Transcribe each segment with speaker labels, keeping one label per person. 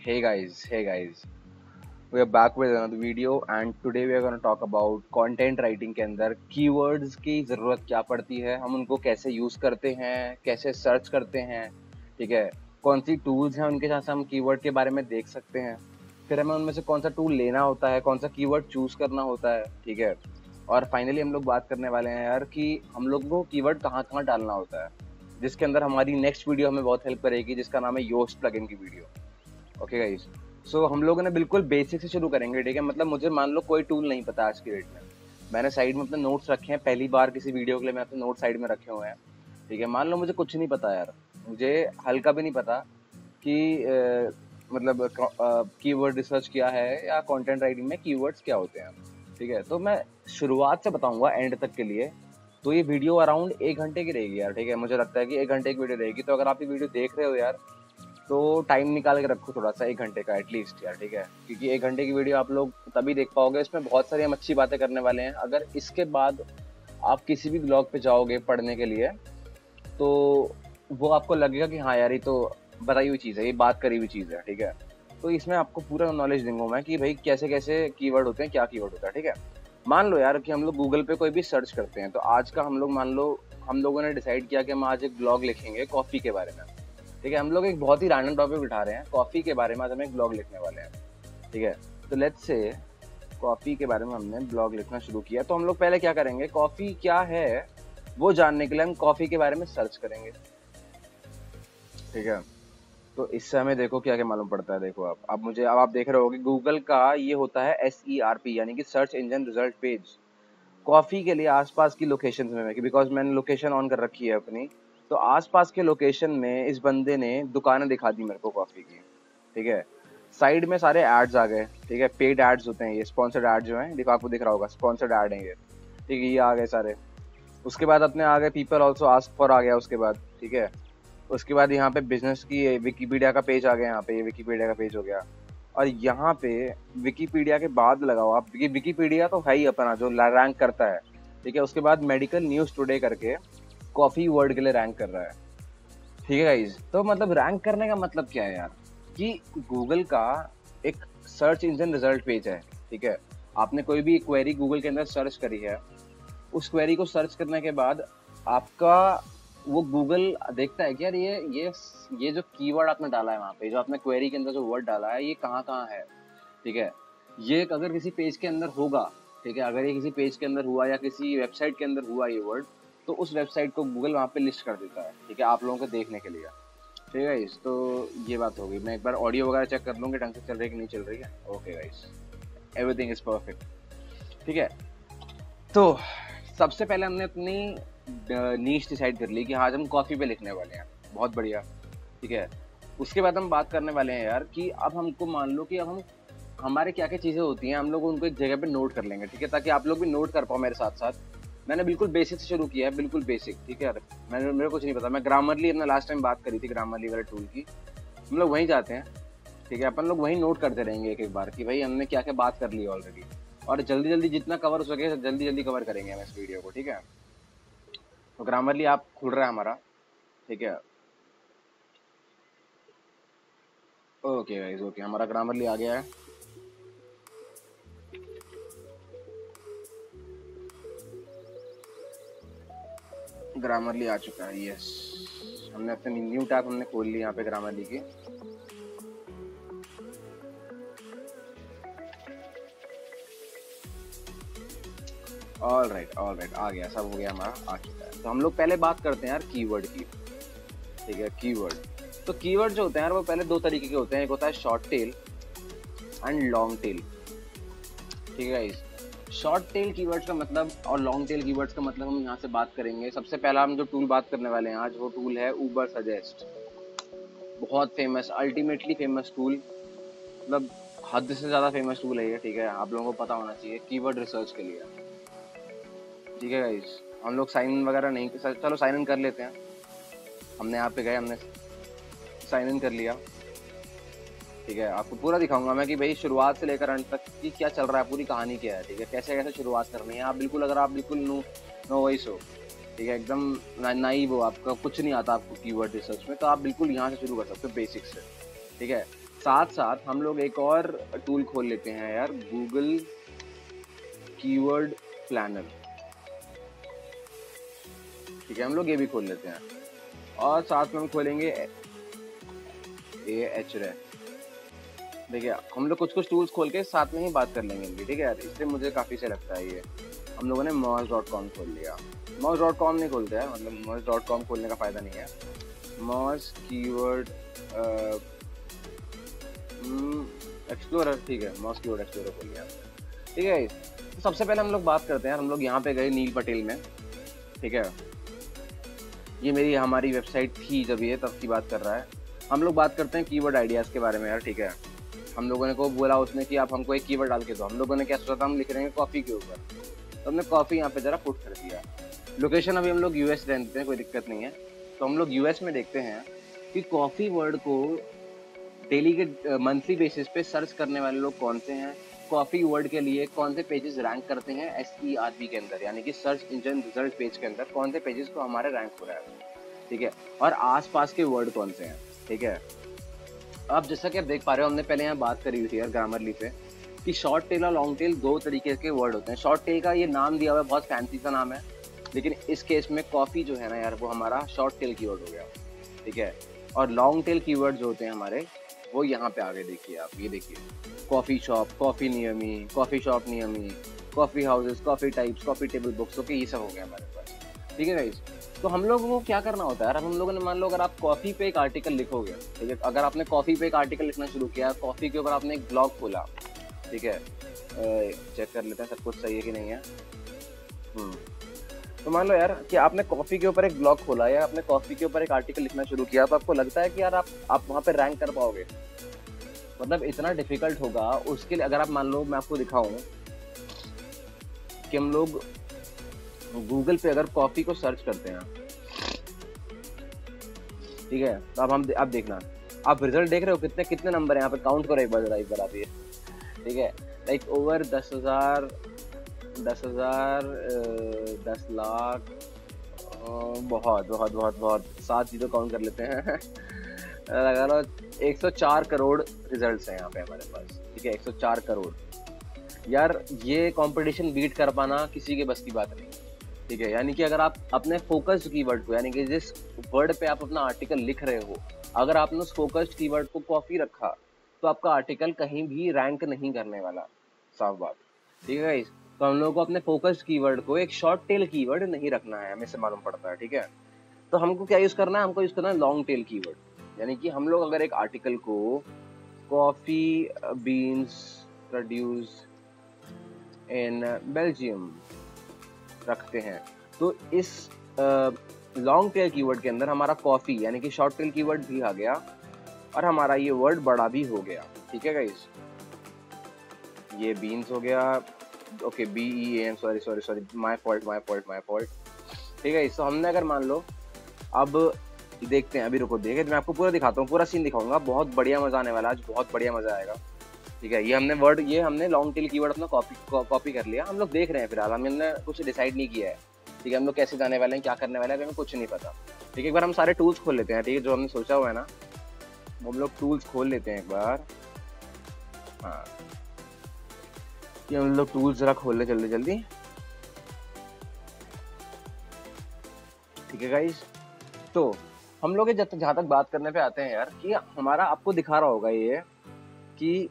Speaker 1: Hey guys, we are back with another video and today we are going to talk about content writing के अंदर keywords की ज़रूरत क्या पड़ती है, हम उनको कैसे यूज़ करते हैं, कैसे सर्च करते हैं, ठीक है, कौन सी टूल्स हैं उनके साथ हम कीवर्ड के बारे में देख सकते हैं, फिर हमें उनमें से कौन सा टूल लेना होता है, कौन सा कीवर्ड चूज़ करना होता है, ठीक है, और फाइनली हम लोग बात करने वाले हैं यार कि हम लोग को कीवर्ड कहाँ कहाँ डालना होता है, जिसके अंदर हमारी नेक्स्ट वीडियो हमें बहुत हेल्प करेगी जिसका नाम है योस्ट प्लगइन की वीडियो। ओके गाइस, सो हम लोगों ने बिल्कुल बेसिक से शुरू करेंगे, ठीक है। मतलब मुझे मान लो कोई टूल नहीं पता आज की डेट में, मैंने साइड में अपने नोट्स रखे हैं, पहली बार किसी वीडियो के लिए मैं अपने नोट साइड में रखे हुए हैं, ठीक है। मान लो मुझे कुछ नहीं पता यार, मुझे हल्का भी नहीं पता कि मतलब कीवर्ड रिसर्च क्या है या कंटेंट राइटिंग में कीवर्ड्स क्या होते हैं, ठीक है। तो मैं शुरुआत से बताऊंगा एंड तक के लिए, तो ये वीडियो अराउंड 1 घंटे की रहेगी यार, ठीक है। मुझे लगता है कि 1 घंटे की वीडियो रहेगी, तो अगर आप ये वीडियो देख रहे हो यार तो टाइम निकाल के रखो थोड़ा सा, 1 घंटे का एटलीस्ट यार, ठीक है। क्योंकि 1 घंटे की वीडियो आप लोग तभी देख पाओगे, इसमें बहुत सारी हम अच्छी बातें करने वाले हैं। अगर इसके बाद आप किसी भी ब्लॉग पे जाओगे पढ़ने के लिए तो वो आपको लगेगा कि हाँ यार ये तो बताई हुई चीज़ है, ये बात करी हुई चीज़ है, ठीक है। तो इसमें आपको पूरा नॉलेज दूंगा मैं कि भाई कैसे कैसे कीवर्ड होते हैं, क्या कीवर्ड होता है, ठीक है। मान लो यार कि हम लोग गूगल पे कोई भी सर्च करते हैं, तो आज का हम लोग मान लो हम लोगों ने डिसाइड किया कि हम आज एक ब्लॉग लिखेंगे कॉफ़ी के बारे में, ठीक है। हम लोग एक बहुत ही रैंडम टॉपिक उठा रहे हैं, कॉफ़ी के बारे में आज हम एक ब्लॉग लिखने वाले हैं, ठीक है। तो लेट्स से कॉफ़ी के बारे में हमने ब्लॉग लिखना शुरू किया, तो हम लोग पहले क्या करेंगे, कॉफ़ी क्या है वो जानने के लिए हम कॉफ़ी के बारे में सर्च करेंगे, ठीक है। तो इससे हमें देखो क्या क्या मालूम पड़ता है। देखो अब मुझे अब आप देख रहे हो कि गूगल का ये होता है SERP यानी कि search engine result page. Coffee के लिए आसपास की लोकेशन में, बिकॉज मैंने लोकेशन ऑन कर रखी है अपनी, तो आसपास के लोकेशन में इस बंदे ने दुकानें दिखा दी मेरे को कॉफ़ी की, ठीक है। साइड में सारे एड्स आ गए, ठीक है, पेड एड्स होते हैं ये, स्पॉन्सर्ड एड जो हैं, देखो आपको दिख रहा होगा स्पॉन्सर्ड एड है ये, ठीक है, ये आ गए सारे। उसके बाद अपने आ गए पीपल ऑल्सो आस्क फॉर, आ गया उसके बाद, ठीक है। उसके बाद यहाँ पे बिजनेस की विकीपीडिया का पेज आ गया, यहाँ पे ये विकीपीडिया का पेज हो गया। और यहाँ पे विकीपीडिया के बाद लगाओ आप, विकीपीडिया तो है ही अपना जो रैंक करता है, ठीक है। उसके बाद मेडिकल न्यूज टुडे करके कॉफी वर्ड के लिए रैंक कर रहा है, ठीक है गाइज। तो मतलब रैंक करने का मतलब क्या है यार, कि गूगल का एक सर्च इंजन रिजल्ट पेज है, ठीक है। आपने कोई भी क्वेरी गूगल के अंदर सर्च करी है, उस क्वेरी को सर्च करने के बाद आपका वो गूगल देखता है कि यार ये जो कीवर्ड आपने डाला है वहाँ पे, जो आपने क्वेरी के अंदर जो वर्ड डाला है, ये कहाँ कहाँ है, ठीक है। ये अगर किसी पेज के अंदर होगा, ठीक है, अगर ये किसी पेज के अंदर हुआ या किसी वेबसाइट के अंदर हुआ ये वर्ड, तो उस वेबसाइट को गूगल वहाँ पे लिस्ट कर देता है, ठीक है, आप लोगों को देखने के लिए, ठीक है गाइस। तो ये बात होगी, मैं एक बार ऑडियो वगैरह चेक कर लूँगी ढंग से चल रही है कि नहीं चल रही है। Okay guys, everything is perfect, ठीक है। तो सबसे पहले हमने अपनी नीश डिसाइड कर ली कि आज हम कॉफ़ी पे लिखने वाले हैं, बहुत बढ़िया, ठीक है। उसके बाद हम बात करने वाले हैं यार कि अब हमको मान लो कि अब हम हमारे क्या क्या चीज़ें होती हैं, हम लोग उनको एक जगह पे नोट कर लेंगे, ठीक है, ताकि आप लोग भी नोट कर पाओ मेरे साथ साथ। मैंने बिल्कुल बेसिक से शुरू किया है, बिल्कुल बेसिक, ठीक है यार। मेरे कुछ नहीं पता, मैं ग्रामरली अपना लास्ट टाइम बात करी थी ग्रामरली वाले टूल की, हम लोग वहीं जाते हैं, ठीक है। अपन लोग वहीं नोट करते रहेंगे एक एक बार कि भाई हमने क्या क्या बात कर ली ऑलरेडी, और जल्दी जल्दी जितना कवर हो सके जल्दी जल्दी कवर करेंगे हम इस वीडियो को, ठीक है। तो ग्रामरली आप खुल रहा है हमारा, ठीक है। ओके गाइस, ओके, हमारा ग्रामरली आ गया है। ग्रामरली आ चुका है, यस। हमने अपनी न्यू टैब हमने खोल ली यहाँ पे ग्रामरली की। ऑल राइट आ गया, सब हो गया हमारा, आ चुका है। तो हम लोग पहले बात करते हैं यार कीवर्ड की, ठीक है। कीवर्ड, तो कीवर्ड जो होते हैं यार वो पहले दो तरीके के होते हैं, एक होता है short tail and long tail, ठीक है गाइस। शॉर्ट टेल कीवर्ड्स का मतलब और लॉन्ग टेल कीवर्ड्स का मतलब हम यहाँ से बात करेंगे। सबसे पहला हम जो टूल बात करने वाले हैं आज, वो टूल है उबर सजेस्ट। बहुत फेमस, अल्टीमेटली फेमस टूल, मतलब हद से ज़्यादा फेमस टूल है ये, ठीक है। आप लोगों को पता होना चाहिए कीवर्ड रिसर्च के लिए, ठीक है गाइस। हम लोग साइन इन वगैरह नहीं, चलो साइन इन कर लेते हैं। हमने यहाँ पे गए, हमने साइन इन कर लिया, ठीक है। आपको पूरा दिखाऊंगा मैं कि भाई शुरुआत से लेकर अंत तक कि क्या चल रहा है, पूरी कहानी क्या है, ठीक है, कैसे कैसे शुरुआत करनी है। आप बिल्कुल, अगर आप बिल्कुल नो वॉइस हो, ठीक है, एकदम नाइव हो, आपका कुछ नहीं आता आपको कीवर्ड रिसर्च में, तो आप बिल्कुल यहाँ से शुरू कर सकते हो बेसिक से, ठीक है। साथ साथ हम लोग एक और टूल खोल लेते हैं यार, गूगल कीवर्ड प्लानर। ठीक है, हम लोग ये भी खोल लेते हैं और साथ में हम खोलेंगे एचरे। देखिए हम लोग कुछ कुछ टूल्स खोल के साथ में ही बात कर लेंगे इनकी, ठीक है यार, इससे मुझे काफ़ी सही लगता है ये। हम लोगों ने moz.com खोल लिया। moz.com नहीं खोलते हैं, मतलब moz.com खोलने का फ़ायदा नहीं है। moz कीवर्ड एक्सप्लोरर, ठीक है, moz कीवर्ड एक्सप्लोरर खोल लिया। ठीक है, तो सबसे पहले हम लोग बात करते हैं, हम लोग यहाँ पे गए नील पटेल में। ठीक है, ये हमारी वेबसाइट थी जब, ये तब की बात कर रहा है। हम लोग बात करते हैं कीवर्ड आइडियाज़ के बारे में यार। ठीक है, हम लोगों ने को बोला उसने कि आप हमको एक कीवर्ड डाल के दो। हम लोगों ने क्या सोचा था, हम लिख रहे हैं कॉफ़ी के ऊपर, तो हमने कॉफ़ी यहाँ पे ज़रा पुट कर दिया। लोकेशन अभी हम लोग यूएस रहते हैं, कोई दिक्कत नहीं है। तो हम लोग यूएस में देखते हैं कि कॉफ़ी वर्ड को डेली के मंथली बेसिस पे सर्च करने वाले लोग कौन से हैं, कॉफ़ी वर्ड के लिए कौन से पेजेस रैंक करते हैं SERP के अंदर, यानी कि सर्च इंजन रिजल्ट पेज के अंदर कौन से पेजेस को हमारे रैंक हो रहा है। ठीक है, और आसपास के वर्ड कौन से हैं। ठीक है, अब जैसा कि आप देख पा रहे हो, हमने पहले यहाँ बात करी हुई थी यार ग्रामरली पे कि शॉर्ट टेल और लॉन्ग टेल दो तरीके के वर्ड होते हैं। शॉर्ट टेल का ये नाम दिया हुआ है, बहुत फैंसी सा नाम है, लेकिन इस केस में कॉफ़ी जो है ना यार, वो हमारा शॉर्ट टेल कीवर्ड हो गया। ठीक है, और लॉन्ग टेल कीवर्ड जो होते हैं हमारे, वो यहाँ पे आगे देखिए आप, ये देखिए, coffee shop, coffee near me, coffee shop near me, coffee houses, coffee types, coffee table books, okay, ये सब हो गया हमारे पास। ठीक है गाइस, तो हम लोगों को क्या करना होता है यार, हम लोगों ने मान लो अगर आप कॉफ़ी पे एक आर्टिकल लिखोगे, ठीक है, अगर आपने कॉफ़ी पे एक आर्टिकल लिखना शुरू किया, कॉफ़ी के ऊपर आपने एक ब्लॉग खोला, ठीक है, चेक कर लेते हैं सब कुछ सही है कि नहीं है। तो मान लो यार कि आपने कॉफ़ी के ऊपर एक ब्लॉग खोला या आपने कॉफ़ी के ऊपर एक आर्टिकल लिखना शुरू किया, तो आपको लगता है कि यार आप वहाँ पे रैंक कर पाओगे, मतलब इतना डिफिकल्ट होगा उसके लिए। अगर आप मान लो, मैं आपको दिखाऊं कि हम लोग गूगल पे अगर कॉफ़ी को सर्च करते हैं, ठीक है, तो अब देखना, आप रिजल्ट देख रहे हो कितने कितने नंबर है यहाँ पे, काउंट करो एक बार आप ये। ठीक है, लाइक ओवर 10,000, 10 लाख, बहुत बहुत बहुत बहुत, 7 चीज़ों काउंट कर लेते हैं लगा लो 104 करोड़ रिजल्ट्स हैं यहाँ पे हमारे पास। ठीक है, 104 करोड़ यार, ये कंपटीशन बीट कर पाना किसी के बस की बात नहीं। ठीक है, यानी कि अगर आप अपने फोकस्ड कीवर्ड को, यानी कि जिस वर्ड पे आप अपना आर्टिकल लिख रहे हो, अगर आपने उस फोकस्ड कीवर्ड को कॉफी रखा, तो आपका आर्टिकल कहीं भी रैंक नहीं करने वाला, साफ बात। ठीक है गाइस, तो हम लोगों को अपने फोकस्ड कीवर्ड को एक शॉर्ट टेल कीवर्ड नहीं रखना है, हमें से मालूम पड़ता है। ठीक है, तो हमको क्या यूज करना है, हमको यूज करना है लॉन्ग टेल कीवर्ड। यानी कि हम लोग अगर एक आर्टिकल को coffee beans produce in Belgium रखते हैं, तो इस लॉन्ग टेल कीवर्ड के अंदर हमारा कॉफी यानी कि शॉर्ट टेल कीवर्ड भी आ गया और हमारा ये वर्ड बड़ा भी हो गया। ठीक है गाइस, ये बीन्स हो गया, okay, BEAN, sorry, my fault. ठीक है, तो हमने अगर मान लो, अब देखते हैं, अभी रुको, देखे मैं आपको पूरा दिखाता हूँ, पूरा सीन दिखाऊंगा, बहुत बढ़िया मजा आने वाला है आज, बहुत बढ़िया मजा आएगा। ठीक है, ये हमने लॉन्ग टेल कीवर्ड अपना कॉपी कर लिया। हम लोग देख रहे हैं फिलहाल, हमने कुछ डिसाइड नहीं किया है। ठीक है, हम लोग कैसे जाने वाले हैं, क्या करने वाले हैं, हमें कुछ नहीं पता। ठीक है, एक बार हम सारे टूल्स खोल लेते हैं, ठीक है, जो हमने सोचा हुआ है ना, हम लोग टूल्स खोल लेते हैं एक बार। हाँ, ये हम लोग टूल्स जरा खोल ले जल्दी। ठीक है गाइस, तो हम लोग जहाँ तक बात करने पे आते हैं यार, कि हमारा, आपको दिखा रहा होगा ये कि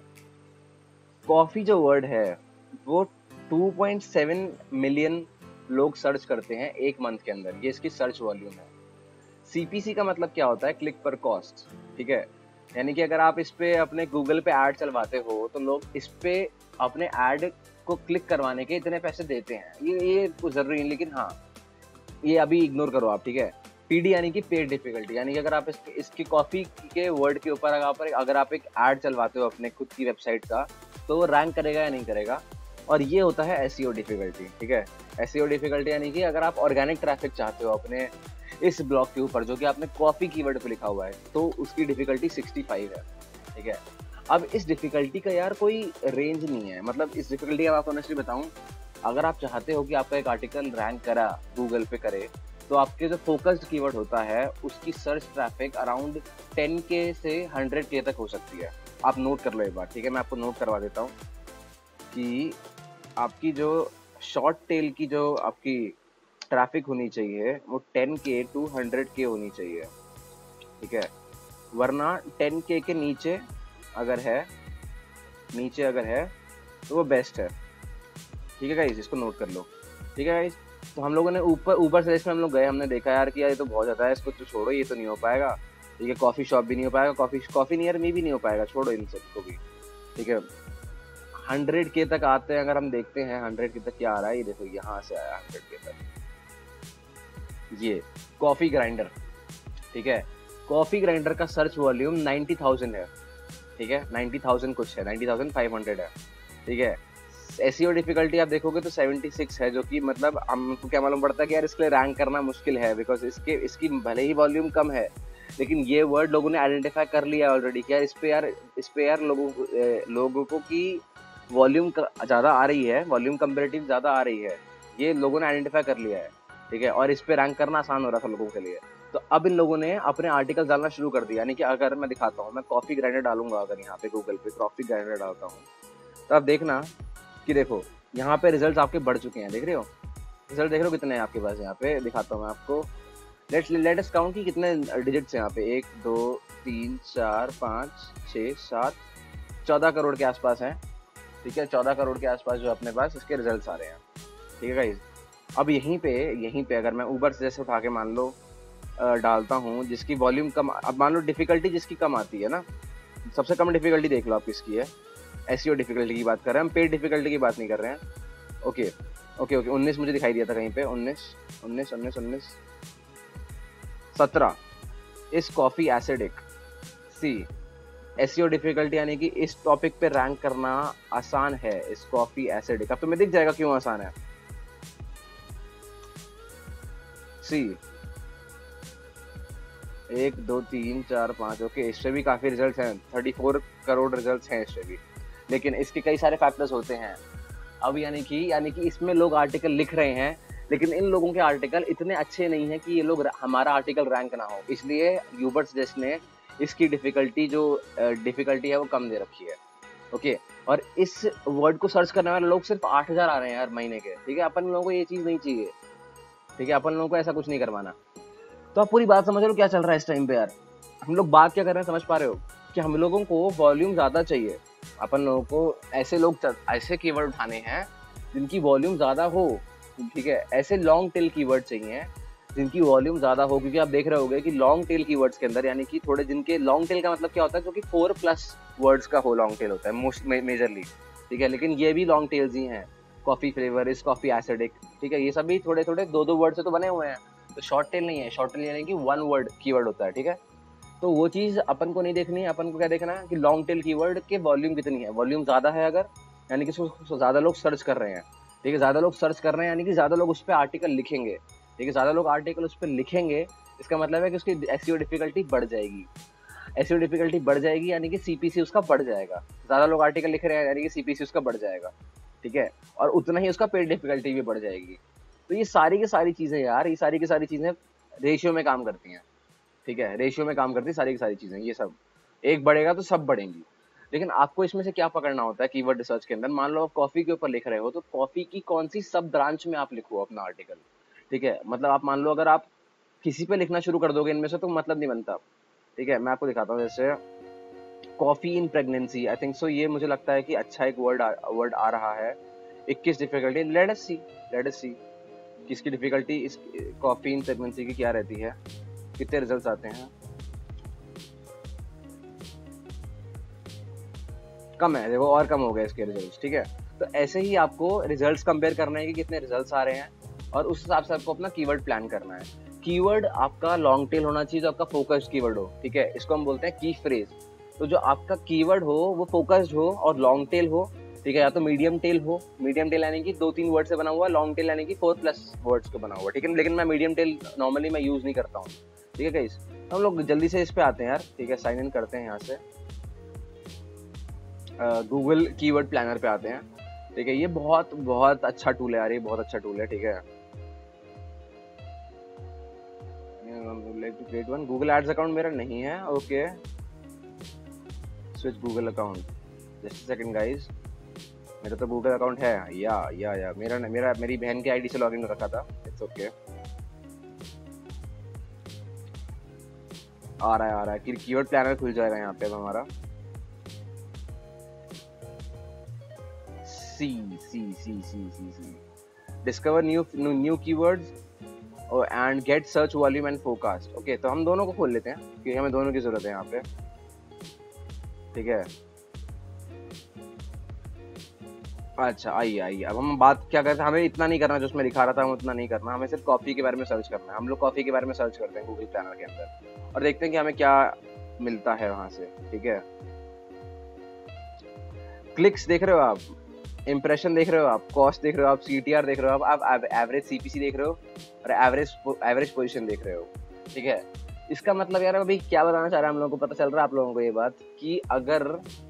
Speaker 1: कॉफी जो वर्ड है वो 2.7 मिलियन लोग सर्च करते हैं एक मंथ के अंदर, ये इसकी सर्च वॉल्यूम है। CPC का मतलब क्या होता है, क्लिक पर कॉस्ट। ठीक है, यानी कि अगर आप इस पे अपने गूगल पे ऐड चलवाते हो, तो लोग इस पे अपने ऐड को क्लिक करवाने के इतने पैसे देते हैं। ये कुछ जरूरी नहीं, लेकिन हाँ, ये अभी इग्नोर करो आप। ठीक है, PD यानी कि पेड डिफिकल्टी, यानी कि अगर आप इसकी कॉफी के वर्ड के ऊपर अगर आप एक ऐड चलवाते हो अपने खुद की वेबसाइट का, तो वो रैंक करेगा या नहीं करेगा। और ये होता है SEO डिफिकल्टी। ठीक है, SEO डिफिकल्टी यानी कि अगर आप ऑर्गेनिक ट्रैफिक चाहते हो अपने इस ब्लॉग के ऊपर, जो कि आपने कॉफी कीवर्ड पे लिखा हुआ है, तो उसकी डिफिकल्टी 65 है। ठीक है, अब इस डिफिकल्टी का यार कोई रेंज नहीं है, मतलब इस डिफिकल्टी का आपको ऑनेस्टली बताऊं, अगर आप चाहते हो कि आपका एक आर्टिकल रैंक करा गूगल पे करे, तो आपके जो फोकस्ड कीवर्ड होता है उसकी सर्च ट्रैफिक अराउंड 10K से 100K तक हो सकती है। आप नोट कर लो एक बार, ठीक है, मैं आपको नोट करवा देता हूँ कि आपकी जो शॉर्ट टेल की जो आपकी ट्रैफिक होनी चाहिए वो 10K to 100K होनी चाहिए, ठीक है। वरना 10K के नीचे अगर है तो वो बेस्ट है, ठीक है गाइस, इसको नोट कर लो, ठीक है गाइस। तो हम लोगों ने ऊपर सजेस्ट में हम लोग गए, हमने देखा यार कि यार ये तो बहुत ज़्यादा है, इसको तो छोड़ो, ये तो नहीं हो पाएगा, ठीक है। कॉफ़ी शॉप भी नहीं हो पाएगा, कॉफ़ी नियर में भी नहीं हो पाएगा, छोड़ो इन सबको भी, ठीक है। 100K तक आते हैं, अगर हम देखते हैं 100K तक क्या आ रहा है, ये देखो यहाँ से आया 100K तक, ये कॉफ़ी ग्राइंडर, ठीक है। कॉफ़ी ग्राइंडर का सर्च वॉल्यूम 90,000 है, ठीक है, 90,000 कुछ है, 90,500 है, ठीक है। एसईओ डिफिकल्टी आप देखोगे तो 76 है, जो कि मतलब हमको क्या मालूम पड़ता है कि यार इसके लिए रैंक करना मुश्किल है, बिकॉज इसकी भले ही वॉल्यूम कम है, लेकिन ये वर्ड लोगों ने आइडेंटिफाई कर लिया ऑलरेडी कि यार इस पे यार लोगों को की वॉल्यूम ज़्यादा आ रही है, वॉल्यूम कंपेरेटिव ज़्यादा आ रही है, ये लोगों ने आइडेंटिफाई कर लिया है, ठीक है। और इस पे रैंक करना आसान हो रहा था लोगों के लिए, तो अब इन लोगों ने अपने आर्टिकल डालना शुरू कर दिया। यानी कि अगर मैं दिखाता हूँ, मैं कॉफ़ी ग्राइंडर डालूंगा, अगर यहाँ पे गूगल पे कॉफ़ी ग्राइंडर डालता हूँ, तो आप देखना कि देखो यहाँ पे रिजल्ट आपके बढ़ चुके हैं, देख रहे हो रिजल्ट, देख रहे हो कितने हैं आपके पास, यहाँ पे दिखाता हूँ मैं आपको। लेट्स काउंट कि कितने डिजिट्स हैं यहाँ पे, 1 2 3 4 5 6 7 14 करोड़ के आसपास हैं, ठीक है। 14 करोड़ के आसपास जो अपने पास इसके रिजल्ट्स आ रहे हैं, ठीक है गाइस। अब यहीं पे अगर मैं ऊबर से जैसे उठा के मान लो डालता हूँ जिसकी वॉल्यूम कम, अब मान लो डिफिकल्टी जिसकी कम आती है ना, सबसे कम डिफिकल्टी देख लो आप किसकी है, एसईओ डिफिकल्टी की बात कर रहे हैं हम, पेड डिफिकल्टी की बात नहीं कर रहे हैं। ओके ओके ओके 19 मुझे दिखाई दिया था कहीं पे, 19 17 इस कॉफी एसिडिक सी एसईओ डिफिकल्टी, यानी कि इस टॉपिक पे रैंक करना आसान है इस कॉफी एसिडिक। अब तुम्हें दिख जाएगा क्यों आसान है, सी 1 2 3 4 5, ओके इससे भी काफी रिजल्ट्स हैं, 34 करोड़ रिजल्ट्स हैं इससे भी, लेकिन इसके कई सारे फैक्टर्स होते हैं। अब यानी कि इसमें लोग आर्टिकल लिख रहे हैं, लेकिन इन लोगों के आर्टिकल इतने अच्छे नहीं है कि ये लोग हमारा आर्टिकल रैंक ना हो, इसलिए यूबर सजेस्ट ने इसकी डिफिकल्टी है वो कम दे रखी है, ओके। और इस वर्ड को सर्च करने वाले लोग सिर्फ 8,000 आ रहे हैं यार महीने के, ठीक है। अपन लोगों को ये चीज नहीं चाहिए, ठीक है, अपन लोगों को ऐसा कुछ नहीं करवाना। तो आप पूरी बात समझ रहे हो क्या चल रहा है इस टाइम पे यार, हम लोग बात क्या कर रहे हैं समझ पा रहे हो, कि हम लोगों को वॉल्यूम ज्यादा चाहिए, अपन लोगों को ऐसे कीवर्ड उठाने हैं जिनकी वॉल्यूम ज्यादा हो, ठीक है। ऐसे लॉन्ग टेल कीवर्ड चाहिए जिनकी वॉल्यूम ज्यादा हो, क्योंकि आप देख रहे होगे कि लॉन्ग टेल कीवर्ड्स के अंदर, यानी कि थोड़े जिनके लॉन्ग टेल का मतलब क्या होता है, जो कि 4+ वर्ड्स का हो लॉन्ग टेल होता है मोस्ट मेजरली, ठीक है। लेकिन ये भी लॉन्ग टेल्स ही हैं, coffee flavour is coffee acidic, ठीक है, ये सभी थोड़े थोड़े 2-2 वर्ड से तो बने हुए हैं, तो शॉर्ट टेल नहीं है, शॉर्ट टेल यानी कि 1 वर्ड कीवर्ड होता है, ठीक है। तो वो चीज अपन को नहीं देखनी है, अपन को क्या देखना है कि लॉन्ग टेल कीवर्ड के वॉल्यूम कितनी है, वॉल्यूम ज्यादा है अगर, यानी कि ज्यादा लोग सर्च कर रहे हैं, ठीक है, ज्यादा लोग सर्च कर रहे हैं यानी कि ज्यादा लोग उस पर आर्टिकल लिखेंगे, ठीक है, ज्यादा लोग आर्टिकल उस पर लिखेंगे, इसका मतलब है कि उसकी एसईओ डिफिकल्टी बढ़ जाएगी, एसईओ डिफिकल्टी बढ़ जाएगी यानी कि सीपीसी उसका बढ़ जाएगा, ज्यादा लोग आर्टिकल लिख रहे हैं यानी कि सीपीसी उसका बढ़ जाएगा, ठीक है, और उतना ही उसका पेड डिफिकल्टी भी बढ़ जाएगी। तो ये सारी की सारी चीजें यार, ये सारी की सारी चीजें रेशियो में काम करती हैं, ठीक है, रेशियो में काम करती है सारी की सारी चीजें, ये सब एक बढ़ेगा तो सब बढ़ेंगी। लेकिन आपको इसमें से क्या पकड़ना होता है कीवर्ड रिसर्च के अंदर, मान लो आप कॉफी के ऊपर लिख रहे हो, तो कॉफी की कौन सी सब ब्रांच में आप लिखो अपना आर्टिकल, ठीक है। मतलब आप मान लो अगर आप किसी पे लिखना शुरू कर दोगे इनमें से तो मतलब नहीं बनता, ठीक है। मैं आपको दिखाता हूँ, जैसे coffee in pregnancy, I think so, ये मुझे लगता है कि अच्छा एक वर्ड आ रहा है। 21 डिफिकल्टी, लेट अस सी किसकी डिफिकल्टी इस कॉफी इन प्रेगनेंसी की क्या रहती है, कितने रिजल्ट्स आते हैं, कम है, देखो और कम हो गए इसके रिजल्ट्स, ठीक है। तो ऐसे ही आपको रिजल्ट्स कंपेयर करना है कि कितने रिजल्ट्स आ रहे हैं, और उस हिसाब से आपको अपना कीवर्ड प्लान करना है। कीवर्ड आपका लॉन्ग टेल होना चाहिए, जो आपका फोकस्ड कीवर्ड हो, ठीक है, इसको हम बोलते हैं की फ्रेज। तो जो आपका कीवर्ड हो वो फोकस्ड हो और लॉन्ग टेल हो, ठीक है, या तो मीडियम टेल हो, मीडियम टेल यानी कि 2-3 वर्ड से बना हुआ, लॉन्ग टेल यानी कि 4+ वर्ड्स को बना हुआ, ठीक है। लेकिन मैं मीडियम टेल नॉर्मली मैं यूज नहीं करता हूँ, ठीक है गाइस। हम लोग जल्दी से इस पे आते हैं यार, ठीक है, साइन इन करते हैं यहाँ से, गूगल कीवर्ड प्लानर पे आते हैं, ठीक है। ये बहुत बहुत अच्छा टूल है यार, ये बहुत अच्छा टूल है, ठीक है। गूगल एड्स अकाउंट मेरा नहीं है, okay, switch Google account, just second guys. मेरा तो गूगल अकाउंट है या मेरी बहन के आईडी से लॉगिन रखा था। इट्स ओके, आ रहा है कि कीवर्ड प्लानर खुल जाएगा यहाँ पे अब हमारा। See discover new keywords and get search volume and forecast. Okay, तो हम दोनों को खोल लेते हैं क्योंकि हमें दोनों की जरूरत है यहाँ पे। ठीक है, अच्छा आइए अब हम बात क्या करते हैं। हमें इतना नहीं करना जो उसमें लिखा रहा था, हमें उतना नहीं करना, हमें सिर्फ कॉफी के बारे में सर्च करना है। हम लोग कॉफी के बारे में सर्च करते हैं गूगल प्लानर के अंदर और देखते हैं कि हमें क्या मिलता है वहां से। ठीक है, क्लिक्स देख रहे हो आप, इंप्रेशन देख रहे हो आप, कॉस्ट देख रहे हो आप, सीटीआर देख रहे हो आप एवरेज सीपीसी देख रहे हो और एवरेज पोजीशन देख रहे हो। ठीक है, इसका मतलब यार अभी क्या बताना चाह रहा है हम लोगों को, पता चल रहा है आप लोगों को ये बात कि अगर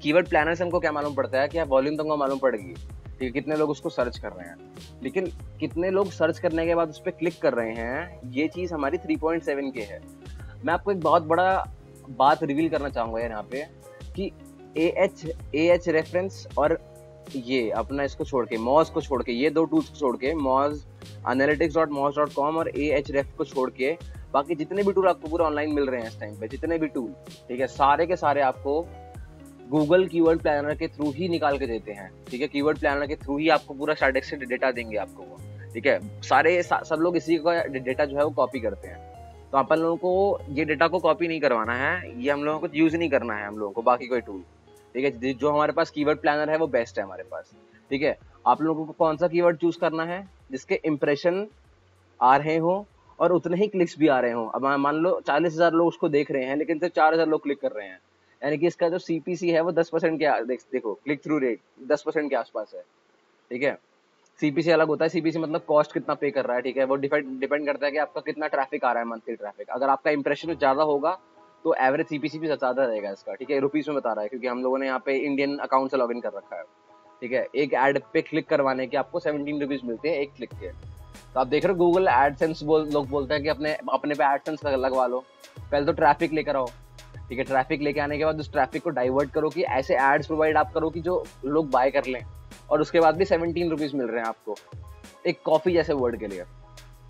Speaker 1: कीवर्ड प्लानर से हमको क्या मालूम पड़ता है कि वॉल्यूम तो हमको मालूम पड़ेगी, ठीक है, कितने लोग उसको सर्च कर रहे हैं, लेकिन कितने लोग सर्च करने के बाद उस पर क्लिक कर रहे हैं, ये चीज हमारी 3.7 के है। मैं आपको एक बहुत बड़ा बात रिवील करना चाहूंगा यहाँ पे कि एएच रेफरेंस और ये अपना इसको छोड़ के, मॉज को छोड़ के, ये दो टूल्स को छोड़ के, मॉज analytics.moz.com और ahref को छोड़ के बाकी जितने भी टूल आपको पूरा ऑनलाइन मिल रहे हैं इस टाइम पे, जितने भी टूल, ठीक है, सारे के सारे आपको गूगल कीवर्ड प्लानर के थ्रू ही निकाल के देते हैं। ठीक है, कीवर्ड प्लानर के थ्रू ही आपको पूरा स्टार्टेक्स से डेटा देंगे आपको वो। ठीक है, सब लोग इसी का डेटा जो है वो कॉपी करते हैं। तो अपन लोगों को ये डेटा को कॉपी नहीं करवाना है, ये हम लोगों को यूज नहीं करना है हम लोगों को बाकी कोई टूल। ठीक है, जो हमारे पास कीवर्ड प्लानर है वो बेस्ट है हमारे पास। ठीक है, आप लोगों को कौन सा कीवर्ड चूज करना है जिसके इंप्रेशन आ रहे हो और उतने ही क्लिक्स भी आ रहे हो। अब मान लो 40,000 लोग उसको देख रहे हैं लेकिन सिर्फ 4,000 लोग क्लिक कर रहे हैं, यानी कि इसका जो सीपीसी है वो 10% के देखो क्लिक थ्रू रेट 10% के आसपास है। ठीक है, सीपीसी अलग होता है, सीपीसी मतलब कॉस्ट कितना पे कर रहा है। ठीक है, वो डिपेंड करता है कि आपका कितना ट्रैफिक आ रहा है, मंथली ट्रैफिक। अगर आपका इंप्रेशन ज्यादा होगा तो एवरेज सीपीसी भी ज्यादा रहेगा इसका। ठीक है, रुपीज में बता रहा है क्योंकि हम लोगों ने यहाँ पे इंडियन अकाउंट से लॉग इन कर रखा है। ठीक है, एक एड पे क्लिक करवाने के आपको 17 रुपीज मिलते हैं एक क्लिक के। तो आप देख रहे हो गूगल एडसेंस लोग बोलते हैं कि अपने पे एडसेंस लगवा लो। पहले तो ट्रैफिक लेकर आओ। ठीक है, ट्रैफिक लेके आने के बाद उस ट्रैफिक को डाइवर्ट करो कि ऐसे एड्स प्रोवाइड आप करो कि जो लोग बाय कर लें, और उसके बाद भी 17 रुपीज मिल रहे हैं आपको एक कॉफी जैसे वर्ड के लिए।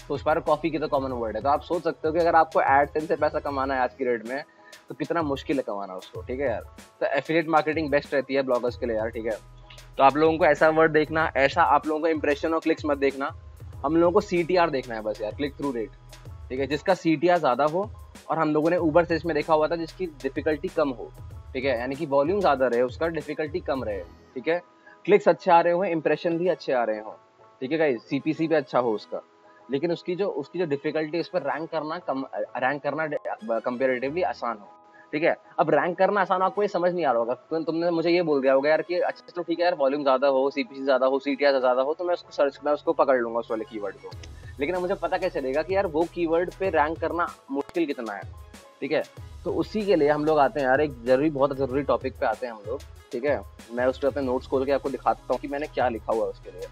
Speaker 1: तो उस पर कॉफी की तो कॉमन वर्ड है। तो आप सोच सकते हो कि अगर आपको एडसेंस से पैसा कमाना है आज की रेट में तो कितना मुश्किल है कमाना उसको। ठीक है यार, तो एफिलिएट मार्केटिंग बेस्ट रहती है ब्लॉगर्स के लिए यार। ठीक है, तो आप लोगों को ऐसा वर्ड देखना, ऐसा आप लोगों को इंप्रेशन और क्लिक्स मत देखना, हम लोगों को सीटीआर देखना है बस यार, क्लिक थ्रू रेट। ठीक है, जिसका सीटीआर ज्यादा हो, और हम लोगों ने ऊबर सर्च में देखा हुआ था जिसकी डिफिकल्टी कम हो। ठीक है, यानी कि वॉल्यूम ज्यादा रहे, उसका डिफिकल्टी कम रहे। ठीक है, क्लिक्स अच्छे आ रहे हो, इंप्रेशन भी अच्छे आ रहे हो। ठीक है गाइस, सीपीसी भी अच्छा हो उसका, लेकिन उसकी जो डिफिकल्टी, उस पर रैंक करना कंपेरेटिवली आसान हो। ठीक है, अब रैंक करना आसान, आपको ये समझ नहीं आ रहा होगा, तुमने मुझे ये बोल दिया होगा यार कि अच्छा तो ठीक है यार, वॉल्यूम ज्यादा हो, सीपीसी ज्यादा हो, सीटीआर ज्यादा हो, तो मैं उसको पकड़ लूंगा उस वाले कीवर्ड को। लेकिन अब मुझे पता कैसे चलेगा कि यार वो कीवर्ड पे रैंक करना मुश्किल कितना है। ठीक है, तो उसी के लिए हम लोग आते हैं यार, एक बहुत जरूरी टॉपिक पे आते हैं हम लोग। ठीक है, मैं उस पर अपने नोट्स खोल के आपको दिखाता हूँ कि मैंने क्या लिखा हुआ है उसके लिए।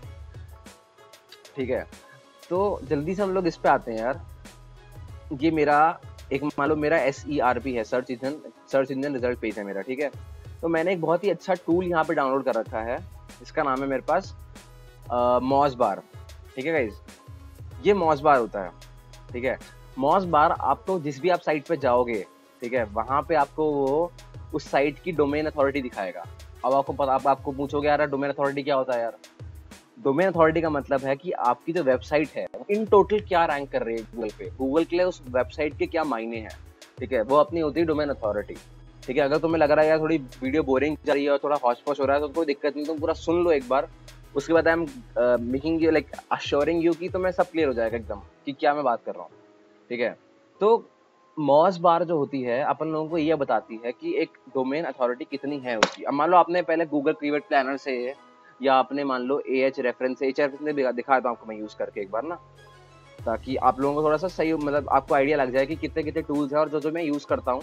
Speaker 1: ठीक है, तो जल्दी से हम लोग इस पे आते हैं यार। ये मेरा एक, मान लो मेरा SERP है, सर्च इंजन रिजल्ट पेज है मेरा। ठीक है, तो मैंने एक बहुत ही अच्छा टूल यहाँ पे डाउनलोड कर रखा है, इसका नाम है मेरे पास मॉज बार। ठीक है गाइज, ये मॉज बार होता है। ठीक है, मॉज बार आपको जिस भी आप साइट पे जाओगे, ठीक है, वहां पे आपको वो उस साइट की डोमेन अथॉरिटी दिखाएगा। अब आपको पूछोगे यार डोमेन अथॉरिटी क्या होता है यार? डोमेन अथॉरिटी का मतलब है कि आपकी जो वेबसाइट है इन टोटल क्या रैंक कर रही है गूगल पे, गूगल के लिए उस वेबसाइट के क्या मायने हैं। ठीक है, वो अपनी होती है डोमेन अथॉरिटी। ठीक है, अगर तुम्हें लग रहा है यार थोड़ी वीडियो बोरिंग जा रही है और थोड़ा हॉच पॉच हो रहा है तो कोई दिक्कत नहीं, तुम पूरा सुन लो एक बार, उसके बाद I am making you like assuring you कि तुम्हें सब क्लियर हो जाएगा एकदम कि क्या मैं बात कर रहा हूँ। ठीक है, तो मॉज बार जो होती है अपन लोगों को यह बताती है कि एक डोमेन अथॉरिटी कितनी है उसकी। अब मान लो आपने पहले गूगल कीवर्ड प्लानर से या आपने मान लो एच रेफरेंस ने दिखाया था आपको मैं यूज करके एक बार ना, ताकि आप लोगों को थोड़ा सा सही मतलब आपको आइडिया लग जाए कि कितने कितने टूल्स हैं और जो मैं यूज करता हूँ।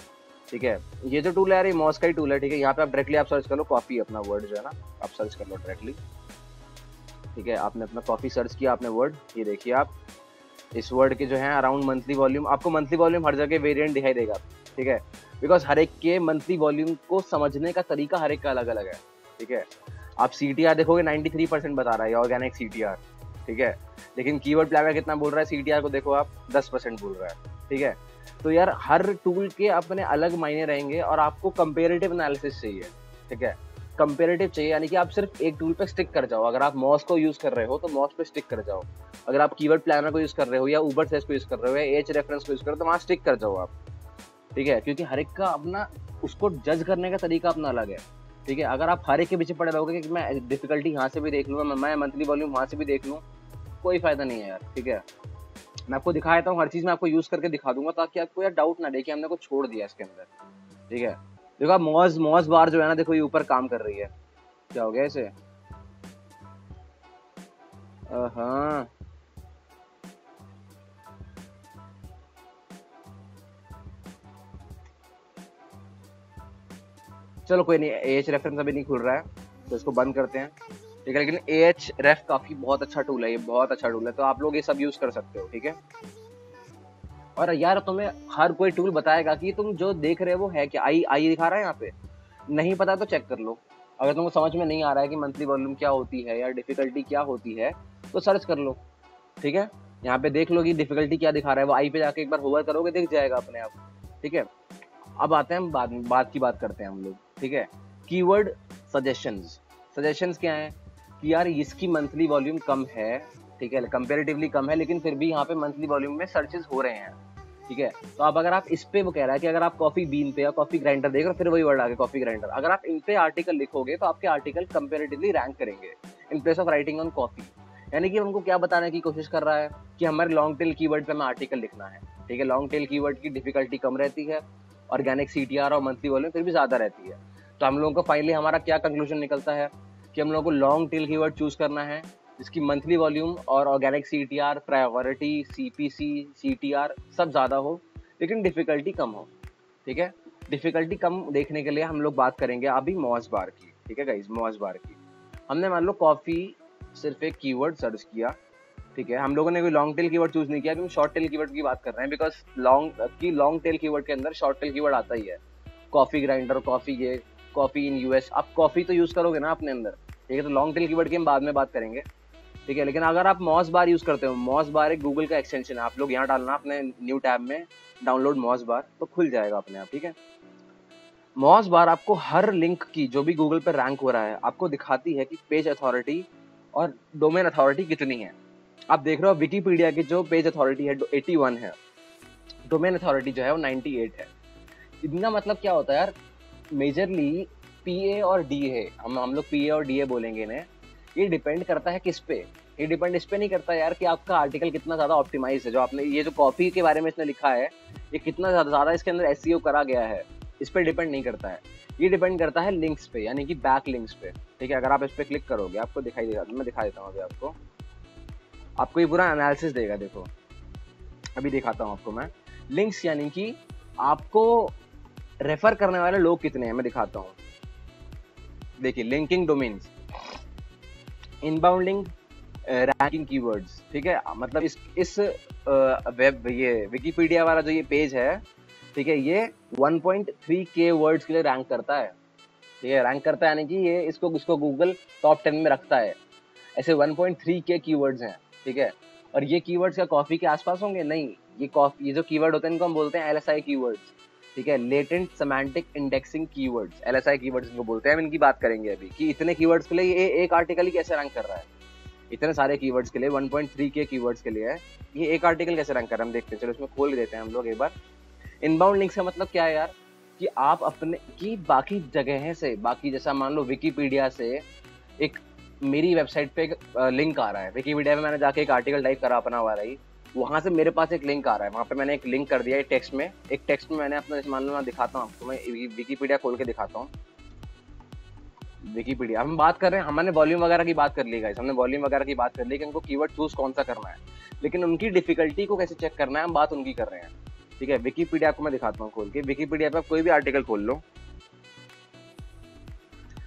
Speaker 1: ठीक है, ये जो टूल है यार ये मॉज का ही टूल है। ठीक है, यहाँ पे आप डायरेक्टली आप सर्च कर लो कॉफी, अपना वर्ड जो है ना आप सर्च कर लो डायरेक्टली। ठीक है, आपने अपना कॉफी सर्च किया आपने वर्ड, ये देखिए आप इस वर्ड के जो है अराउंड मंथली वॉल्यूम, आपको मंथली वॉल्यूम हर जगह वेरिएंट दिखाई देगा। ठीक है, बिकॉज हर एक के मंथली वॉल्यूम को समझने का तरीका हर एक का अलग अलग है, ठीक है। आप CTR देखोगे 93% बता रहा है ऑर्गेनिक CTR, ठीक है, लेकिन कीवर्ड प्लानर कितना बोल रहा है CTR को देखो आप 10% बोल रहा है, ठीक है। तो यार हर टूल के अपने अलग मायने रहेंगे और आपको कंपेरेटिव एनालिसिस चाहिए, ठीक है, कंपेरेटिव चाहिए, यानी कि आप सिर्फ एक टूल पे स्टिक कर जाओ। अगर आप मॉस को यूज कर रहे हो तो मॉस पे स्टिक कर जाओ, अगर आप कीवर्ड प्लानर को यूज कर रहे हो या उबर सेस को यूज कर रहे हो या एच रेफरेंस को यूज कर रहे हो तो वहां स्टिक कर जाओ आप, ठीक है, क्योंकि हर एक का अपना उसको जज करने का तरीका अपना अलग है, ठीक है। अगर आप हर एक के पीछे पड़े रहोगे कि मैं डिफिकल्टी यहाँ से भी देख लूँ, मैं मंथली वॉल्यूम वहां से भी देख लूँ, कोई फायदा नहीं है यार, ठीक है। मैं आपको दिखा देता हूँ, हर चीज मैं आपको यूज करके दिखा दूंगा ताकि आपको यार डाउट ना रहे कि हमने कुछ छोड़ दिया इसके अंदर, ठीक है। देखो आप मॉस मॉस बार जो है ना, देखो ये ऊपर काम कर रही है, क्या हो गया इसे, हाँ चलो कोई नहीं, एच रेफरेंस अभी नहीं खुल रहा है तो इसको बंद करते हैं, ठीक है। लेकिन एच रेफ काफी बहुत अच्छा टूल है, ये बहुत अच्छा टूल है, तो आप लोग ये सब यूज कर सकते हो, ठीक है। और यार तुम्हें हर कोई टूल बताएगा कि तुम जो देख रहे हो वो है क्या, आई आई दिखा रहा है यहाँ पे, नहीं पता तो चेक कर लो। अगर तुमको समझ में नहीं आ रहा है कि मंथली वॉल्यूम क्या होती है या डिफिकल्टी क्या होती है तो सर्च कर लो, ठीक है। यहाँ पे देख लो कि डिफिकल्टी क्या दिखा रहा है, वो आई पे जाके एक बार होवर करोगे दिख जाएगा अपने आप, ठीक है। अब आते हैं बात की बात करते हैं हम लोग, ठीक है। कीवर्ड सजेशंस, सजेशंस क्या है कि यार इसकी मंथली वॉल्यूम कम है, ठीक है, कंपेरेटिवली कम है, लेकिन फिर भी यहाँ पे मंथली वॉल्यूम में सर्चेस हो रहे हैं, ठीक है। तो आप अगर आप इस पे, वो कह रहा है कि अगर आप कॉफी बीन पे या कॉफी ग्राइंडर देख रहे हो, फिर वही वर्ड आ गया कॉफी ग्राइंडर, अगर आप इन पे आर्टिकल लिखोगे तो आपके आर्टिकल कंपेरेटिवली रैंक करेंगे in place of writing on coffee. यानी कि हमको क्या बताने की कोशिश कर रहा है कि हमारे लॉन्ग टेल कीवर्ड पे हमें आर्टिकल लिखना है, ठीक है। लॉन्ग टेल कीवर्ड की डिफिकल्टी कम रहती है, ऑर्गेनिक CTR और मंथली वॉल्यूम फिर भी ज्यादा रहती है। तो हम लोगों को फाइनली हमारा क्या कंक्लूजन निकलता है कि हम लोगों को लॉन्ग टेल कीवर्ड चूज करना है जिसकी मंथली वॉल्यूम और organic CTR, priority, CPC, CTR सब ज्यादा हो लेकिन डिफिकल्टी कम हो, ठीक है। डिफिकल्टी कम देखने के लिए हम लोग बात करेंगे अभी मॉस बार की, ठीक है गाइस। मॉस बार की हमने मान लो कॉफी सिर्फ एक कीवर्ड सर्च किया, ठीक है, हम लोगों ने कोई लॉन्ग टेल कीवर्ड चूज नहीं किया, हम शॉर्ट टेल कीवर्ड की बात कर रहे हैं बिकॉज लॉन्ग टेल कीवर्ड के अंदर शॉर्ट टेल कीवर्ड आता ही है, कॉफी ग्राइंडर, कॉफी ये, कॉफी इन US, आप कॉफी तो यूज करोगे ना अपने अंदर, ठीक है। तो लॉन्ग टेल कीवर्ड की हम बाद में बात करेंगे, ठीक है। लेकिन अगर आप मॉस बार यूज करते हो, मॉस बार एक गूगल का एक्सटेंशन है, आप लोग यहाँ डालना अपने न्यू टैब में डाउनलोड मॉस बार, तो खुल जाएगा अपने आप, ठीक है। मॉस बार आपको हर लिंक की जो भी गूगल पर रैंक हो रहा है आपको दिखाती है कि पेज अथॉरिटी और डोमेन अथॉरिटी कितनी है। आप देख रहे हो विकीपीडिया की जो पेज अथॉरिटी है 81 है, डोमेन अथॉरिटी जो है वो 98 है। इतना मतलब क्या होता है यार, मेजरली PA और DA, हम लोग PA और DA बोलेंगे इन्हें, ये डिपेंड करता है किस पे, ये डिपेंड इस पे नहीं करता यार कि आपका आर्टिकल कितना ज्यादा ऑप्टिमाइज है, जो आपने ये जो कॉफी के बारे में इसने लिखा है ये कितना ज्यादा इसके अंदर SEO करा गया है, इस पे डिपेंड नहीं करता है। ये डिपेंड करता है लिंक्स पे, यानी कि बैक लिंक्स पे, ठीक है। अगर आप इस पे क्लिक करोगे आपको दिखाई देगा, मैं दिखा देता हूँ अभी आपको ये पूरा एनालिसिस देगा, देखो अभी दिखाता हूँ आपको मैं। लिंक्स यानी कि आपको रेफर करने वाले लोग कितने हैं मैं दिखाता हूँ। देखिए लिंकिंग डोमेन्स, इनबाउंडिंग, रैंकिंग कीवर्ड्स, ठीक है। मतलब इस वेब ये विकिपीडिया वाला जो ये पेज है, ठीक है, ये 1.3K वर्ड्स के लिए रैंक करता है, ठीक है। रैंक करता है यानी कि ये इसको गूगल टॉप 10 में रखता है। ऐसे 1.3K कीवर्ड्स हैं, ठीक है। और ये कीवर्ड्स क्या कॉफी के आसपास होंगे? नहीं, ये जो कीवर्ड होते हैं इनको हम बोलते हैं LSI कीवर्ड्स, ठीक है, latent semantic indexing keywords, LSI keywords इनको बोलते हैं। हम इनकी बात करेंगे अभी कि इतने कीवर्ड्स के लिए ये एक आर्टिकल ही कैसे रैंक कर रहा है, इतने सारे कीवर्ड्स के लिए 1.3K कीवर्ड्स के लिए है, ये एक आर्टिकल कैसे रैंक कर रहा है हम देखते हैं। चलो इसमें खोल देते हैं हम लोग एक बार। इनबाउंड लिंक्स का मतलब क्या है यार कि आप अपने की बाकी जगह से, बाकी जैसा मान लो विकिपीडिया से एक मेरी वेबसाइट पे एक लिंक आ रहा है, विकिपीडिया में मैंने जाके एक आर्टिकल टाइप करा अपना वाला ही, वहां से मेरे पास एक लिंक आ रहा है, वहां पे मैंने एक लिंक कर दिया है टेक्स्ट में, एक टेक्स्ट में मैंने अपना, मान लो मैं दिखाता हूँ आपको, मैं विकिपीडिया खोल के दिखाता हूँ। विकिपीडिया हम बात कर रहे हैं, हमने वॉल्यूम वगैरह की बात कर ली गाइस, हमने वॉल्यूम वगैरह की बात कर ली कि उनको कीवर्ड चूज कौन सा करना है, लेकिन उनकी डिफिकल्टी को कैसे चेक करना है हम बात उनकी कर रहे हैं, ठीक है। विकिपीडिया को मैं दिखाता हूँ खोल के, विकिपीडिया पे आप कोई भी आर्टिकल खोल लो,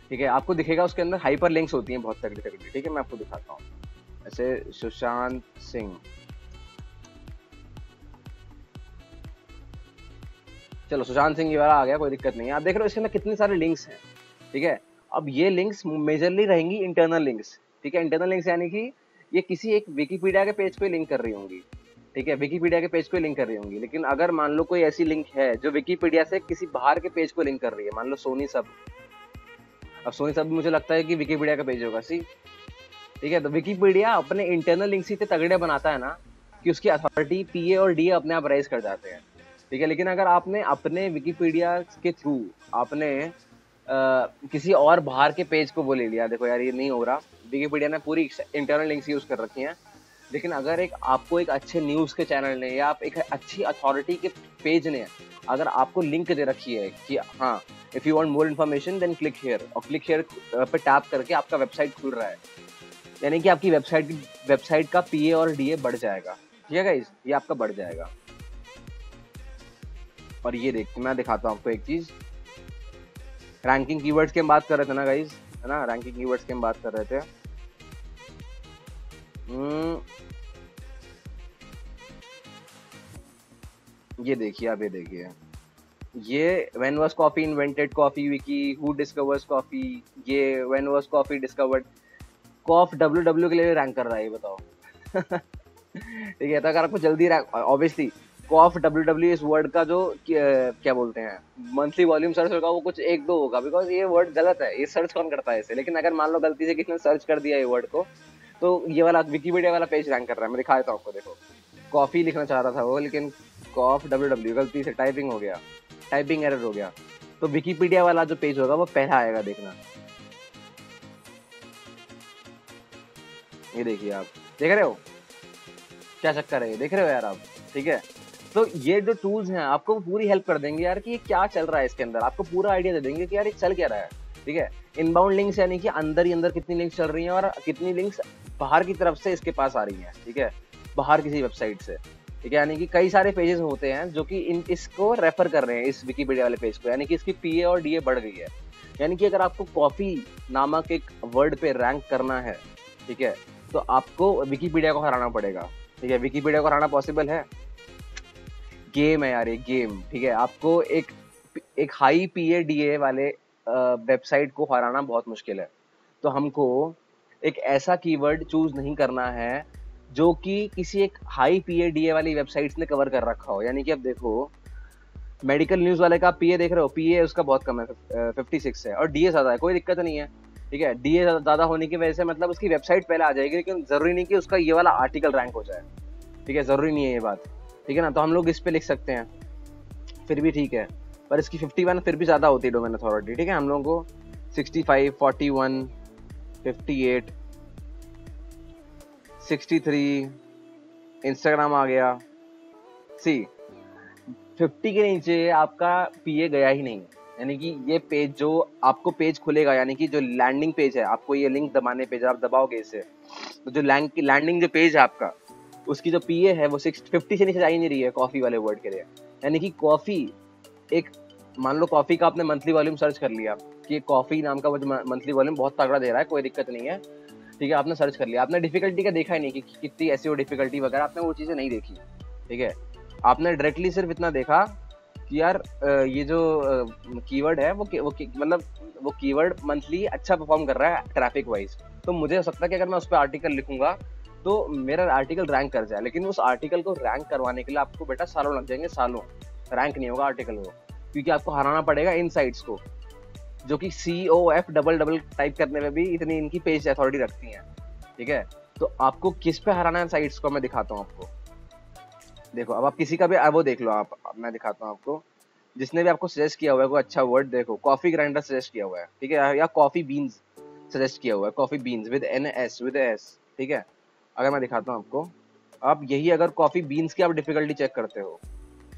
Speaker 1: ठीक है, आपको दिखेगा उसके अंदर हाइपर लिंक्स होती हैं बहुत सारी, ठीक है। मैं आपको दिखाता हूँ, ऐसे सुशांत सिंह, चलो सुशांत सिंह ये वाला आ गया, कोई दिक्कत नहीं है। आप देख रहे हो इसके अंदर कितने सारे लिंक्स हैं, ठीक है। अब ये लिंक्स मेजरली रहेंगी इंटरनल लिंक्स, ठीक है। इंटरनल लिंक्स यानी कि ये किसी एक विकीपीडिया के पेज पे लिंक कर रही होंगी, ठीक है, विकीपीडिया के पेज पे लिंक कर रही होंगी। लेकिन अगर मान लो कोई ऐसी लिंक है जो विकीपीडिया से किसी बाहर के पेज को लिंक कर रही है, मान लो सोनी सब, अब सोनी सब मुझे लगता है कि विकीपीडिया का पेज होगा, सी, ठीक है। तो विकीपीडिया अपने इंटरनल लिंक्स इतने तगड़े बनाता है ना कि उसकी अथॉरिटी पीए और डीए अपने आप राइज कर जाते हैं, ठीक है। लेकिन अगर आपने अपने विकीपीडिया के थ्रू आपने किसी और बाहर के पेज को वो ले लिया, देखो यार ये नहीं हो रहा, विकीपीडिया ने पूरी इंटरनल लिंक्स यूज कर रखी हैं। लेकिन अगर एक आपको एक अच्छे न्यूज़ के चैनल ने या आप एक अच्छी अथॉरिटी के पेज ने अगर आपको लिंक दे रखी है कि हाँ, if you want more information then click here, और क्लिक हियर पे टैप करके आपका वेबसाइट खुल रहा है, यानी कि आपकी वेबसाइट का पीए और डीए बढ़ जाएगा, ठीक है गाइस, ये आपका बढ़ जाएगा। और ये मैं दिखाता हूँ आपको एक चीज़, रैंकिंग कीवर्ड्स की हम बात कर रहे थे ना गाइस, है ना, रैंकिंग कीवर्ड्स की हम बात कर रहे थे। ये देखिए, आप ये देखिए, ये when was coffee invented, coffee wiki, who discovers coffee, ये when was coffee discovered, coffee W के लिए रैंक कर रहा है, ये बताओ। ठीक है, तो अगर आपको जल्दी रैंक, ऑब्वियसली कॉफ डब्ल्यू इस वर्ड का जो क्या बोलते हैं मंथली वॉल्यूम सर्च होगा वो कुछ 1-2 होगा, बिकॉज ये वर्ड गलत है, ये सर्च कौन करता है इसे। लेकिन अगर मान लो गलती से किसी ने सर्च कर दिया ये वर्ड को, तो ये वाला विकीपीडिया वाला पेज रैंक कर रहा है। मैं दिखा देता हूँ आपको, देखो, कॉफी लिखना चाह रहा था वो, लेकिन कॉफ डब्ल्यू गलती से टाइपिंग हो गया, टाइपिंग एरर हो गया, तो विकीपीडिया वाला जो पेज होगा वो पहला आएगा, देखना। ये देखिए, आप देख रहे हो क्या चक्कर है, देख रहे हो यार आप, ठीक है। तो ये जो टूल्स हैं आपको पूरी हेल्प कर देंगे यार कि ये क्या चल रहा है इसके अंदर, आपको पूरा आइडिया दे देंगे कि यार ये चल क्या रहा है, ठीक है। इनबाउंड लिंक्स यानी कि अंदर ही अंदर कितनी लिंक्स चल रही हैं और कितनी लिंक्स बाहर की तरफ से इसके पास आ रही हैं, ठीक है, बाहर किसी वेबसाइट से, ठीक है। यानी कि कई सारे पेजेस होते हैं जो कि इसको रेफर कर रहे हैं, इस विकीपीडिया वाले पेज को, यानी कि इसकी पीए और डीए बढ़ गई है। यानी कि अगर आपको कॉफी नामक एक वर्ड पे रैंक करना है, ठीक है, तो आपको विकीपीडिया को हराना पड़ेगा, ठीक है। विकीपीडिया को हराना पॉसिबल है, गेम है यार, ये गेम, ठीक है। आपको एक हाई पीए डीए वाले वेबसाइट को हराना बहुत मुश्किल है। तो हमको एक ऐसा कीवर्ड चूज नहीं करना है जो कि किसी एक हाई पीए डीए वाली वेबसाइट्स ने कवर कर रखा हो। यानी कि अब देखो, मेडिकल न्यूज वाले का पीए देख रहे हो, पीए उसका बहुत कम है, 56 है, और डीए ज्यादा है, कोई दिक्कत नहीं है, ठीक है। डीए ज्यादा होने की वजह से मतलब उसकी वेबसाइट पहले आ जाएगी, लेकिन जरूरी नहीं कि उसका ये वाला आर्टिकल रैंक हो जाए, ठीक है, जरूरी नहीं है ये बात, ठीक है ना। तो हम लोग इस पे लिख सकते हैं, फिर भी ठीक है, पर इसकी 51 फिर भी ज्यादा होती है डोमेन अथॉरिटी, ठीक है। हम लोगों को 65, 41, 58, 63, इंस्टाग्राम आ गया, सी 50 के नीचे आपका पीए गया ही नहीं। यानी कि ये पेज जो आपको पेज खुलेगा, यानी कि जो लैंडिंग पेज है, आपको ये लिंक दबाने पे जब आप दबाओगे इसे, तो जो लैंडिंग जो पेज है आपका, उसकी जो पीए है वो 50 से नीचे जा ही नहीं रही है कॉफी वाले वर्ड के लिए। यानी कि कॉफी एक, मान लो कॉफी का आपने मंथली वॉल्यूम सर्च कर लिया कि कॉफी नाम का वो मंथली वॉल्यूम बहुत तगड़ा दे रहा है, कोई दिक्कत नहीं है, ठीक है, आपने सर्च कर लिया, आपने डिफिकल्टी का देखा ही नहीं कि कितनी ऐसी डिफिकल्टी वगैरह, आपने वो चीजें नहीं देखी, ठीक है। आपने डायरेक्टली सिर्फ इतना देखा कि यार ये जो कीवर्ड है वो मतलब वो कीवर्ड मंथली अच्छा परफॉर्म कर रहा है ट्रैफिक वाइज, तो मुझे हो सकता है कि अगर मैं उस पर आर्टिकल लिखूंगा तो मेरा आर्टिकल रैंक कर जाए। लेकिन उस आर्टिकल को रैंक करवाने के लिए आपको बेटा सालों लग जाएंगे, सालों, रैंक नहीं होगा आर्टिकल वो, क्योंकि आपको हराना पड़ेगा इन साइट्स को, जो कि COF डबल टाइप करने में भी इतनी इनकी पेज अथॉरिटी रखती हैं, ठीक है। तो आपको किस पे हराना है साइट्स को, मैं दिखाता हूँ आपको। देखो, अब आप किसी का भी वो देख लो, आप, मैं दिखाता हूँ आपको, जिसने भी आपको सजेस्ट किया हुआ है कोई अच्छा वर्ड, देखो कॉफी ग्राइंडर सजेस्ट किया हुआ है, ठीक है, या कॉफी बीन्स सजेस्ट किया हुआ है, कॉफी बीन्स विद एस, ठीक है। अगर मैं दिखाता हूँ आपको, आप यही अगर कॉफी बीन्स की आप डिफिकल्टी चेक करते हो,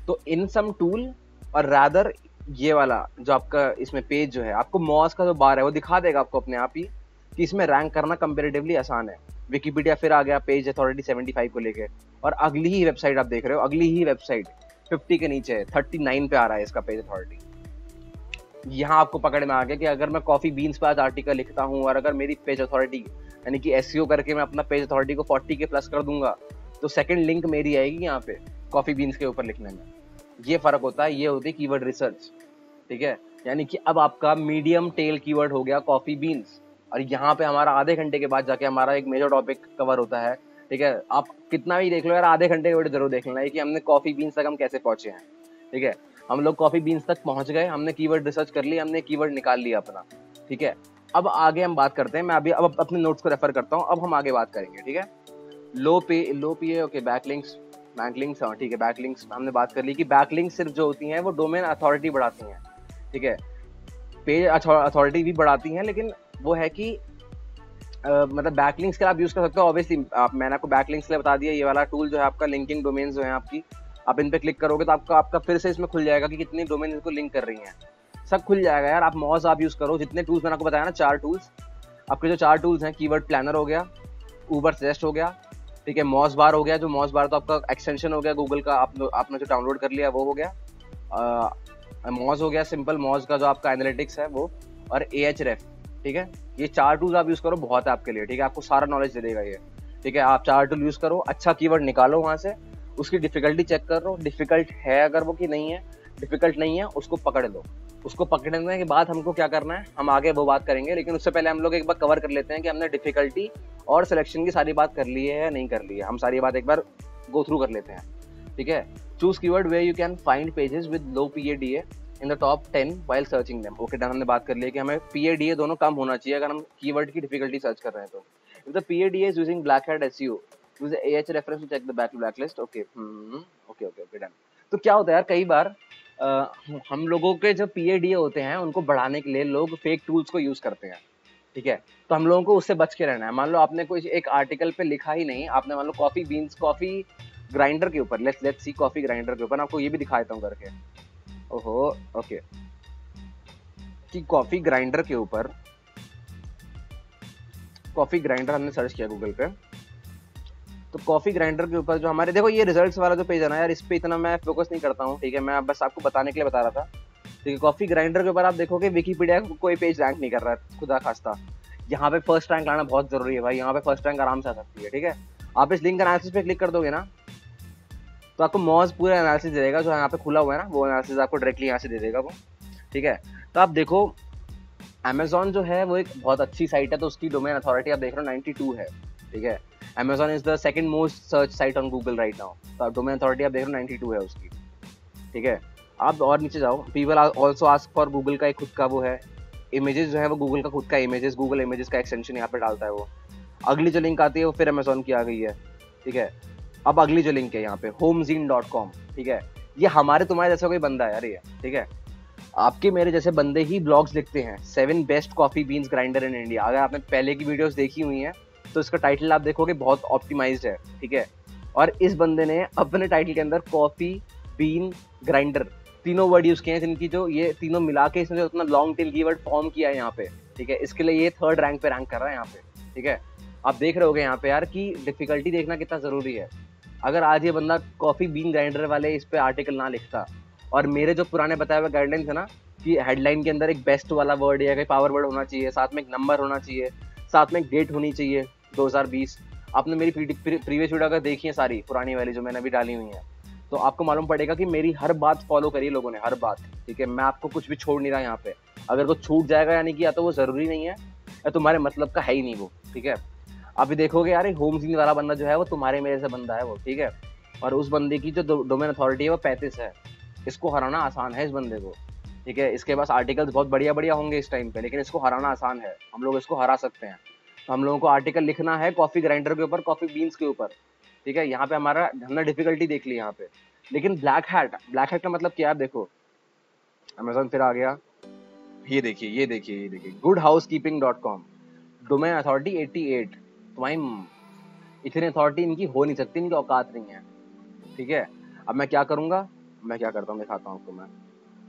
Speaker 1: तो इन सम टूल और रादर ये वाला जो आपका इसमें पेज जो है, आपको मॉस का जो बार है वो दिखा देगा आपको अपने आप ही कि इसमें रैंक करना कंपेरेटिवली आसान है। विकिपीडिया फिर आ गया पेज अथॉरिटी 75 को लेके, और अगली ही वेबसाइट आप देख रहे हो, अगली ही वेबसाइट 50 के नीचे है, 39 पे आ रहा है इसका पेज अथॉरिटी। यहाँ आपको पकड़ में आ गया कि अगर मैं कॉफी बीन्स पे आज आर्टिकल लिखता हूँ और अगर मेरी पेज अथॉरिटी यानी कि SEO करके मैं अपना पेज अथॉरिटी को 40 के प्लस कर दूंगा, तो सेकंड लिंक मेरी आएगी यहाँ पे कॉफी बीन्स के ऊपर लिखने में। ये फर्क होता है, ये होती है कीवर्ड रिसर्च, ठीक है। यानी कि अब आपका मीडियम टेल कीवर्ड हो गया कॉफी बीन्स, और यहाँ पे हमारा आधे घंटे के बाद जाके हमारा एक मेजर टॉपिक कवर होता है, ठीक है। आप कितना भी देख लो यार, आधे घंटे का वीडियो जरूर देख लेना है कि हमने कॉफी बीन्स तक हम कैसे पहुंचे हैं, ठीक है। हम लोग कॉफी बीन्स तक पहुंच गए, हमने कीवर्ड रिसर्च कर ली, हमने कीवर्ड निकाल लिया अपना, ठीक है। अब आगे हम बात करते हैं, मैं अभी अब अपने नोट्स को रेफर करता हूँ, अब हम आगे बात करेंगे, ठीक है। लो पी ओके, बैकलिंक्स हाँ ठीक है, बैकलिंक्स हमने बात कर ली कि बैकलिंक्स सिर्फ जो होती हैं वो डोमेन अथॉरिटी बढ़ाती हैं, ठीक है। पेज अथॉरिटी भी बढ़ाती हैं, लेकिन वो है कि मतलब बैकलिंक्स के आप यूज कर सकते हो ऑब्वियसली। मैंने आपको बैकलिंक्स के लिए बता दिया, ये वाला टूल जो है आपका, लिंकिंग डोमेन्स जो है आपकी, आप इन पे क्लिक करोगे तो आपका आपका फिर से इसमें खुल जाएगा कि कितनी डोमेन इसको लिंक कर रही हैं, सब खुल जाएगा यार। आप मॉज आप यूज करो, जितने टूल्स मैंने आपको बताया ना, 4 टूल्स, आपके जो 4 टूल्स हैं, कीवर्ड प्लानर हो गया, ऊबर सजेस्ट हो गया, ठीक है, मॉज बार हो गया, जो मॉज बार तो आपका एक्सटेंशन हो गया गूगल का, आपने जो डाउनलोड कर लिया वो हो गया, मॉज हो गया, सिंपल मॉज का जो आपका एनालिटिक्स है वो, और AHREF, ठीक है। ये 4 टूल्स आप यूज करो, बहुत है आपके लिए, ठीक है, आपको सारा नॉलेज दे देगा ये, ठीक है। आप 4 टूल यूज करो, अच्छा कीवर्ड निकालो वहां से, उसकी डिफिकल्टी चेक करो, डिफिकल्ट है अगर वो कि नहीं है, डिफिकल्ट नहीं है उसको पकड़ लो। उसको पकड़ने के बाद हमको क्या करना है, हम आगे वो बात करेंगे, लेकिन उससे पहले हम लोग एक बार कवर कर लेते हैं कि हमने डिफिकल्टी और सिलेक्शन की सारी बात कर ली है या नहीं कर ली है। हम सारी बात एक बार गो थ्रू कर लेते हैं, ठीक है। Choose keyword where you can find pages with low PADA in the top 10 while searching them. Okay done, हमने बात कर ली कि हमें PADA दोनों कम होना चाहिए अगर हम कीवर्ड की डिफिकल्टी सर्च कर रहे हैं तो। If the PADA is using black hat SEO, use AHREF to check the backlist. Okay okay okay okay done. तो क्या होता है यार, कई बार हम लोगों के जो PADA होते हैं उनको बढ़ाने के लिए लोग फेक टूल्स को यूज करते हैं, ठीक है। तो हम लोगों को उससे बच के रहना है। मान लो आपने कोई एक आर्टिकल पे लिखा ही नहीं, आपने मान लो कॉफी बीन्स, कॉफी ग्राइंडर के ऊपर, लेट्स सी कॉफी ग्राइंडर के ऊपर, आपको ये भी दिखाता हूँ करके, ओहो ओके, कि कॉफी ग्राइंडर के ऊपर, कॉफी ग्राइंडर हमने सर्च किया गूगल पे, तो कॉफी ग्राइंडर के ऊपर जो हमारे, देखो ये रिजल्ट्स वाला जो पेज है ना यार, इस पे इतना मैं फोकस नहीं करता हूँ, ठीक है, मैं बस आपको बताने के लिए बता रहा था, ठीक है। कॉफी ग्राइंडर के ऊपर आप देखोगे विकीपीडिया कोई पेज रैंक नहीं कर रहा है, खुदा खास्ता। यहाँ पे फर्स्ट रैंक लाना बहुत जरूरी है भाई, यहाँ पे फर्स्ट रैंक आराम से आ सकती है, ठीक है। आप इस लिंक एनालिसिस पे क्लिक कर दोगे ना, तो आपको मॉज पूरा एनालिसिस दे देगा, जो यहाँ पे खुला हुआ है ना, वो एनालिसिस आपको डायरेक्टली यहाँ से दे देगा वो, ठीक है। तो आप देखो Amazon जो है वो एक बहुत अच्छी साइट है, तो उसकी डोमेन अथॉरिटी आप देख रहे हो 92 है, ठीक है। Amazon is the second most search site on Google right now, तो डोमेन अथॉरिटी आप देख रहे हो 92 है उसकी, ठीक है। आप और नीचे जाओ, people also ask for, Google का एक खुद का वो है, इमेजेस जो है वो गूगल का खुद का इमेजेस, गूगल इमेजेस का एक्सटेंशन यहाँ पे डालता है वो। अगली जो लिंक आती है वो फिर Amazon की आ गई है, ठीक है। अब अगली जो लिंक है यहाँ पे homezine.com, ठीक है, ये हमारे तुम्हारे जैसा कोई बंदा है यार ये, ठीक है। आपके मेरे जैसे बंदे ही ब्लॉग्स लिखते हैं, 7 best coffee beans grinder in India. अगर आपने पहले की वीडियोस देखी हुई हैं तो इसका टाइटल आप देखोगे बहुत ऑप्टिमाइज्ड है, ठीक है। और इस बंदे ने अपने टाइटल के अंदर कॉफी बीन ग्राइंडर तीनों वर्ड यूज किए हैं, जिनकी जो ये तीनों मिला के इसने जो उतना लॉन्ग टेल कीवर्ड फॉर्म किया है यहाँ पे, ठीक है। इसके लिए ये 3rd रैंक पे रैंक कर रहा है यहाँ पे, ठीक है। आप देख रहे होगे यहाँ पे यार कि डिफिकल्टी देखना कितना जरूरी है। अगर आज ये बंदा कॉफी बीन ग्राइंडर वाले इस पे आर्टिकल ना लिखता, और मेरे जो पुराने बताए हुए गाइडलाइंस है ना, कि हेडलाइन के अंदर एक बेस्ट वाला वर्ड या कोई पावर वर्ड होना चाहिए, साथ में एक नंबर होना चाहिए, साथ में एक डेट होनी चाहिए 2020। आपने मेरी प्रीवियस वीडियो अगर देखी है सारी पुरानी वाली जो मैंने अभी डाली हुई है, तो आपको मालूम पड़ेगा कि मेरी हर बात फॉलो करी है लोगों ने, हर बात, ठीक है। मैं आपको कुछ भी छोड़ नहीं रहा यहाँ पे। अगर कुछ छूट जाएगा यानी कि या तो वो जरूरी नहीं है या तुम्हारे मतलब का है ही नहीं वो, ठीक है। अभी देखोगे यार होमजीन वाला बंदा जो है वो तुम्हारे मेरे से बंदा है वो, ठीक है। और उस बंदे की जो डोमेन अथॉरिटी है वो 35 है। इसको हराना आसान है इस बंदे को, ठीक है। इसके पास आर्टिकल्स बहुत बढ़िया बढ़िया होंगे इस टाइम पे, लेकिन इसको हराना आसान है, हम लोग इसको हरा सकते हैं। तो हम लोगों को आर्टिकल लिखना है कॉफी ग्राइंडर के ऊपर, कॉफी बीन्स के ऊपर, ठीक है। यहाँ पे हमारा हमने डिफिकल्टी देख ली यहाँ पे। लेकिन ब्लैक हैट का मतलब क्या है, देखो अमेजोन फिर आ गया, ये देखिए ये देखिए ये देखिए, goodhousekeeping.com, डोमेन अथॉरिटी 88। तुम्हारी इतनी अथॉरिटी इनकी हो नहीं सकती, इनकी औकात नहीं है, ठीक है। अब मैं क्या करूंगा, मैं क्या करता हूँ दिखाता हूँ आपको।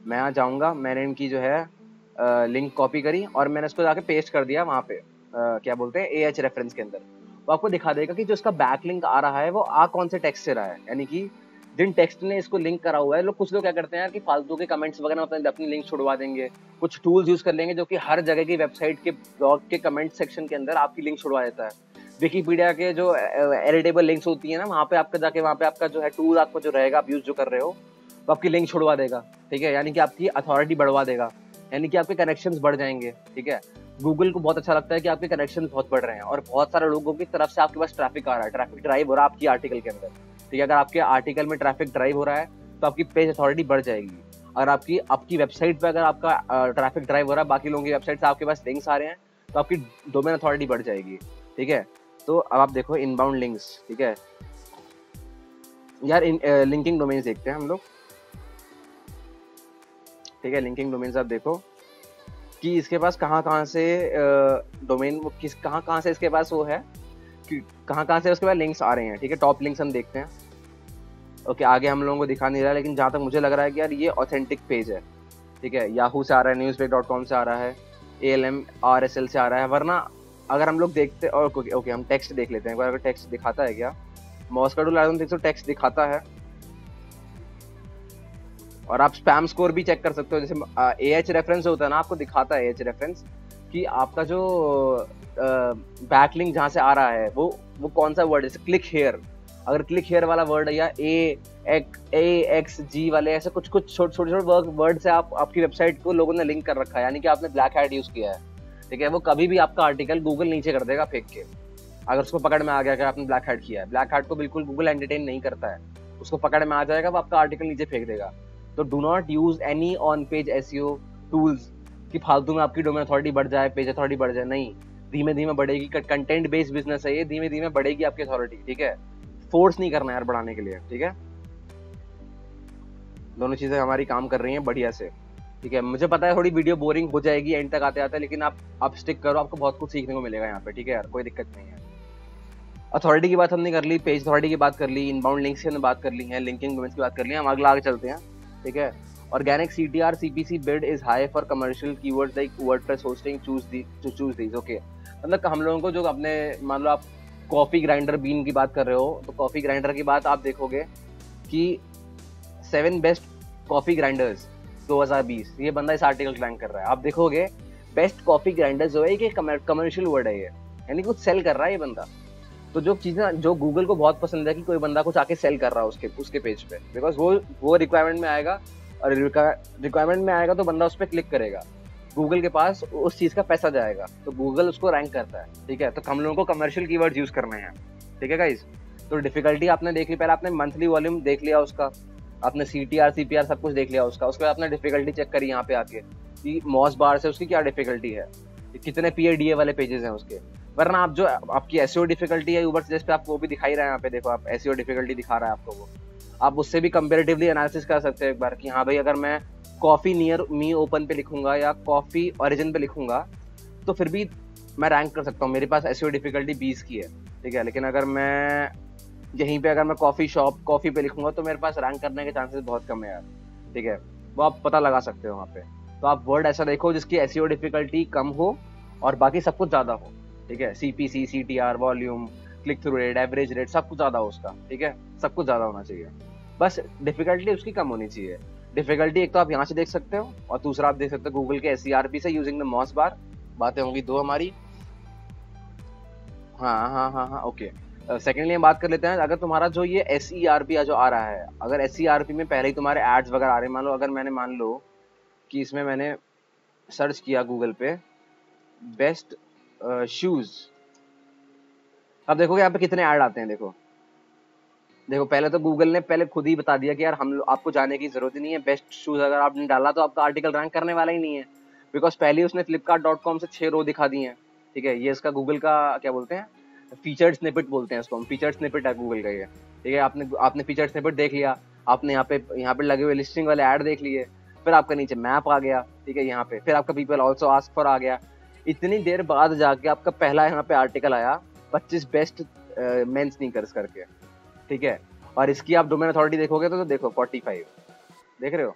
Speaker 1: मैं यहाँ जाऊँगा, मैंने इनकी जो है लिंक कॉपी करी और मैंने इसको जाके पेस्ट कर दिया वहाँ पे क्या बोलते हैं AH रेफरेंस के अंदर। वो आपको दिखा देगा कि जो इसका बैक लिंक आ रहा है वो कौन से टेक्स्ट से रहा है, यानी कि जिन टेक्स्ट ने इसको लिंक करा हुआ है। लोग कुछ लोग क्या करते हैं यार कि फालतू के कमेंट्स वगैरह अपनी लिंक छुड़वा देंगे, कुछ टूल्स यूज कर लेंगे जो कि हर जगह की वेबसाइट के ब्लॉग के कमेंट सेक्शन के अंदर आपकी लिंक छुड़वा देता है। विकीपीडिया के जो एडिटेबल लिंक्स होती है ना, वहाँ पे आपका जाके वहाँ पे आपका जो है टूल आपको जो रहेगा आप यूज जो कर रहे हो, तो आपकी लिंक छुड़वा देगा, ठीक है, यानी कि आपकी अथॉरिटी बढ़वा देगा, यानी कि आपके कनेक्शंस बढ़ जाएंगे, ठीक है। गूगल को बहुत अच्छा लगता है कि आपके कनेक्शंस बहुत बढ़ रहे हैं और बहुत सारे लोगों की तरफ से आपके पास ट्रैफिक आ रहा है, ट्रैफिक ड्राइव हो रहा है आपकी आर्टिकल के अंदर, ठीक है। अगर आपके आर्टिकल में ट्रैफिक ड्राइव हो रहा है तो आपकी पेज अथॉरिटी बढ़ जाएगी। अगर आपकी वेबसाइट पे अगर आपका ट्रैफिक ड्राइव हो रहा है, बाकी लोगों की वेबसाइट से आपके पास लिंक्स आ रहे हैं, तो आपकी डोमेन अथॉरिटी बढ़ जाएगी, ठीक है। तो अब आप देखो इनबाउंड लिंक्स, ठीक है यार, लिंकिंग डोमेन्स देखते हैं हम लोग, ठीक है। लिंकिंग डोमेन्स आप देखो कि इसके पास कहाँ से डोमेन, कहाँ से इसके पास वो है कि कहाँ से उसके पास लिंक्स आ रहे हैं, ठीक है। टॉप लिंक्स हम देखते हैं, ओके। आगे हम लोगों को दिखा नहीं रहा है, लेकिन जहाँ तक मुझे लग रहा है कि यार ये ऑथेंटिक पेज है, ठीक है। याहू से आ रहा है, newsbreak.com से आ रहा है, ALM RSL से आ रहा है, वरना अगर हम लोग देखते और ओके हम टेक्स्ट देख लेते हैं, अगर टेक्स्ट दिखाता है क्या, मॉस्का टूल देख, तो टेक्स्ट दिखाता है। और आप स्पैम स्कोर भी चेक कर सकते हो, जैसे AH रेफरेंस होता है ना, आपको दिखाता है AH रेफरेंस कि आपका जो बैकलिंक जहाँ से आ रहा है वो कौन सा वर्ड है, जैसे क्लिक हेयर, अगर क्लिक हेयर वाला वर्ड है, या AXG वाले ऐसे कुछ छोटे वर्ड से आपकी वेबसाइट को लोगों ने लिंक कर रखा है, यानी कि आपने ब्लैक हैट यूज किया है, ठीक है। वो कभी भी आपका आर्टिकल गूगल नीचे कर देगा फेंक के, अगर उसको पकड़ में आ गया कि आपने ब्लैक हैट किया है। ब्लैक हैट को बिल्कुल गूगल एंटरटेन नहीं करता है, उसको पकड़ में आ जाएगा, वो आपका आर्टिकल नीचे फेंक देगा। तो do not use any on page SEO tools कि फालतू में आपकी डोमेन अथॉरिटी बढ़ जाए, पेज अथॉरिटी बढ़ जाए, नहीं, धीमे धीमे बढ़ेगी। कंटेंट बेस्ड बिजनेस है ये, धीमे धीमे बढ़ेगी आपकी अथॉरिटी, ठीक है। फोर्स नहीं करना यार बढ़ाने के लिए, ठीक है। दोनों चीजें हमारी काम कर रही हैं बढ़िया से, ठीक है। मुझे पता है थोड़ी वीडियो बोरिंग हो जाएगी एंड तक आते आते, लेकिन आप स्टिक करो, आपको बहुत कुछ सीखने को मिलेगा यहाँ पे, ठीक है यार, कोई दिक्कत नहीं है। अथॉरिटी की बात हमने कर ली, पेज अथॉरिटी की बात कर ली, इनबाउंड लिंक्स की हमने बात कर ली है, लिंकिंग डोमेन्स की बात कर ली है। हम अगला आगे चलते हैं, ठीक है। Organic CTR CPC bid is high for commercial keywords like WordPress hosting, choose these, okay. मतलब हम लोगों को जो अपने, मान लो आप कॉफी ग्राइंडर बीन की बात कर रहे हो, तो कॉफी ग्राइंडर की बात आप देखोगे कि 7 बेस्ट कॉफी ग्राइंडर्स 2020, ये बंदा इस आर्टिकल रैंक कर रहा है। आप देखोगे बेस्ट कॉफी ग्राइंडर्स जो है कि कमर्शियल वर्ड है ये, यानी कुछ सेल कर रहा है ये बंदा। तो जो चीजें जो गूगल को बहुत पसंद है कि कोई बंदा कुछ आके सेल कर रहा है उसके पेज पे, बिकॉज वो रिक्वायरमेंट में आएगा, और रिक्वायरमेंट में आएगा तो बंदा उस पर क्लिक करेगा, गूगल के पास उस चीज का पैसा जाएगा, तो गूगल उसको रैंक करता है, ठीक है। तो हम लोगों को कमर्शियल कीवर्ड्स यूज करने हैं, ठीक है गाइस। तो डिफिकल्टी आपने देख ली, पहले आपने मंथली वॉल्यूम देख लिया उसका, आपने CTR CPR सब कुछ देख लिया उसका, उसके बाद आपने डिफिकल्टी चेक करी यहाँ पे आके कि मॉस बार से उसकी क्या डिफिकल्टी है, कितने PADA वाले पेजेस हैं उसके। वरना आप जो आपकी SEO डिफिकल्टी है ऊबर सजेस्ट पे, आपको वो भी दिखाई रहा है यहाँ पे, देखो आप SEO डिफिकल्टी दिखा रहा है आपको वो, आप उससे भी कंपेरेटिवली एनालिसिस कर सकते हैं एक बार कि हाँ भाई, अगर मैं कॉफी नियर मी ओपन पे लिखूंगा या कॉफी ओरिजिन पे लिखूंगा तो फिर भी मैं रैंक कर सकता हूँ, मेरे पास SEO डिफिकल्टी 20 की है, ठीक है। लेकिन अगर मैं यहीं पे अगर मैं कॉफी शॉप कॉफी पे लिखूंगा तो मेरे पास रैंक करने के चांसेस बहुत कम है यार, ठीक है। वो आप पता लगा सकते हो वहाँ पे। तो आप वर्ड ऐसा देखो जिसकी SEO डिफिकल्टी कम हो और बाकी सब कुछ ज्यादा हो, ठीक है। CPC CTR volume click through rate average rate सब कुछ ज्यादा हो उसका, ठीक है, सब कुछ ज्यादा होना चाहिए, बस डिफिकल्टी उसकी कम होनी चाहिए। डिफिकल्टी एक तो आप यहाँ से देख सकते हो, और दूसरा आप देख सकते हो गूगल के SERP से यूजिंग द मॉस बार। बातें होंगी दो हमारी, हाँ ओके। सेकेंडली हम बात कर लेते हैं, अगर तुम्हारा जो ये SERP जो आ रहा है, अगर SERP में पहले ही तुम्हारे एड्स वगैरह आ रहे हैं, मान लो अगर मान लो कि इसमें मैंने सर्च किया गूगल पे बेस्ट शूज, अब देखोगे यहाँ पे कितने ऐड आते हैं, देखो पहले तो गूगल ने पहले खुद ही बता दिया कि यार आपको जाने की जरूरत ही नहीं है, बेस्ट शूज अगर आपने डाला तो आपका आर्टिकल रैंक करने वाला ही नहीं है, बिकॉज पहले उसने flipkart.com से 6 रो दिखा दी हैं, ठीक है। ये इसका गूगल का क्या बोलते हैं, फीचर्ड स्निपेट बोलते हैं इसको हम, फीचर्ड स्निपेट है गूगल का ये, ठीक है। आपने फीचर्ड स्निपेट देख लिया, आपने यहाँ पे लगे हुए लिस्टिंग वाले ऐड देख लिए, फिर आपका नीचे मैप आ गया, ठीक है, यहाँ पे फिर आपका पीपल ऑल्सो आस्क फॉर आ गया। इतनी देर बाद जाके आपका पहला यहाँ पे आर्टिकल आया 25 बेस्ट मेन स्नीकर्स करके, ठीक है। और इसकी आप डोमेन अथॉरिटी देखोगे तो देखो 45 देख रहे हो,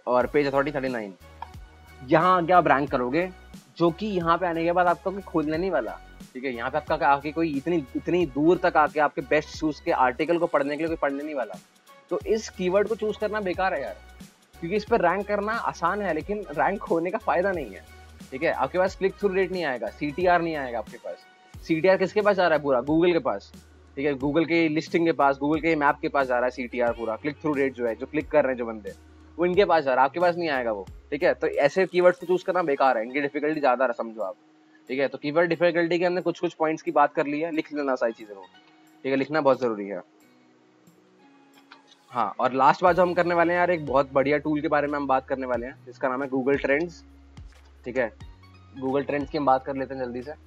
Speaker 1: और पेज अथॉरिटी 39। यहाँ आगे आप रैंक करोगे, जो कि यहाँ पे आने के बाद आपको खोलने नहीं वाला, ठीक है। यहाँ पे आपका आके कोई इतनी दूर तक आके आपके बेस्ट शूज के आर्टिकल को पढ़ने के लिए कोई पढ़ने नहीं वाला। तो इस कीवर्ड को चूज करना बेकार है यार, क्योंकि इस पर रैंक करना आसान है लेकिन रैंक होने का फायदा नहीं है, ठीक है। आपके पास क्लिक थ्रू रेट नहीं आएगा, CTR नहीं आएगा आपके पास। CTR किसके पास आ रहा है, पूरा गूगल के पास, ठीक है, गूगल के लिस्टिंग के पास, गूगल के मैप के पास जा रहा है CTR पूरा, क्लिक थ्रू रेट जो है, जो क्लिक कर रहे हैं जो बंदे, वो इनके पास जा रहा है, आपके पास नहीं आएगा वो। ठीक है, तो ऐसे कीवर्ड्स को चूज करना बेकार है, इनकी डिफिकल्टी ज्यादा है, समझो आप। ठीक है, तो कीवर्ड डिफिकल्टी के हमने कुछ कुछ पॉइंट्स की बात कर ली है, लिख लेना सारी चीजें को। ठीक है, लिखना बहुत जरूरी है। हाँ, और लास्ट बात जो हम करने वाले हैं यार, एक बहुत बढ़िया टूल के बारे में हम बात करने वाले हैं, जिसका नाम है गूगल ट्रेंड्स। ठीक है, गूगल ट्रेंड्स की हम बात कर लेते हैं जल्दी से।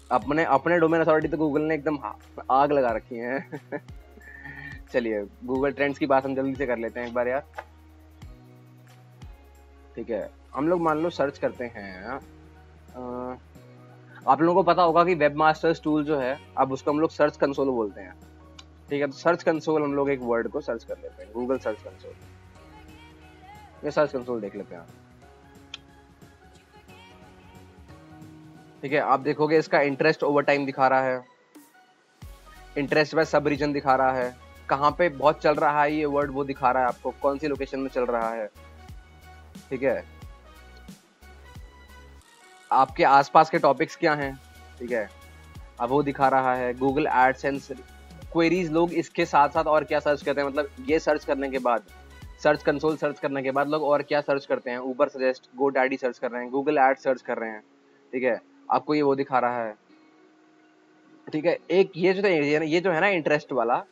Speaker 1: अपने अपने डोमेन अथॉरिटी तो गूगल ने एकदम आग लगा रखी है। चलिए, गूगल ट्रेंड्स की बात हम जल्दी से कर लेते हैं एक बार यार। ठीक है, हम लोग मान लो सर्च करते हैं, आप लोगों को पता होगा कि वेब मास्टर्स टूल जो है, अब उसको हम लोग सर्च कंसोल बोलते हैं। ठीक है, तो सर्च कंसोल हम लोग एक वर्ड को सर्च कर लेते हैं, गूगल सर्च कंसोल। ये सर्च कंसोल देख लेते हैं। ठीक है, आप देखोगे इसका इंटरेस्ट ओवर टाइम दिखा रहा है, इंटरेस्ट बाय सब रीजन दिखा रहा है, कहाँ पे बहुत चल रहा है ये वर्ड वो दिखा रहा है आपको, कौन सी लोकेशन में चल रहा है। ठीक है, आपके आसपास के टॉपिक्स क्या हैं। ठीक है, अब वो दिखा रहा है। गूगल एडसेंस क्वेरीज, लोग इसके साथ साथ और क्या सर्च करते हैं, मतलब ये सर्च करने के बाद, सर्च कंसोल सर्च करने के बाद लोग और क्या सर्च करते हैं, उबर सजेस्ट, गो डैडी सर्च कर रहे हैं, गूगल एड सर्च कर रहे हैं। ठीक है, आपको ये वो दिखा रहा है। ठीक है, एक ये जो है ना इंटरेस्ट वाला,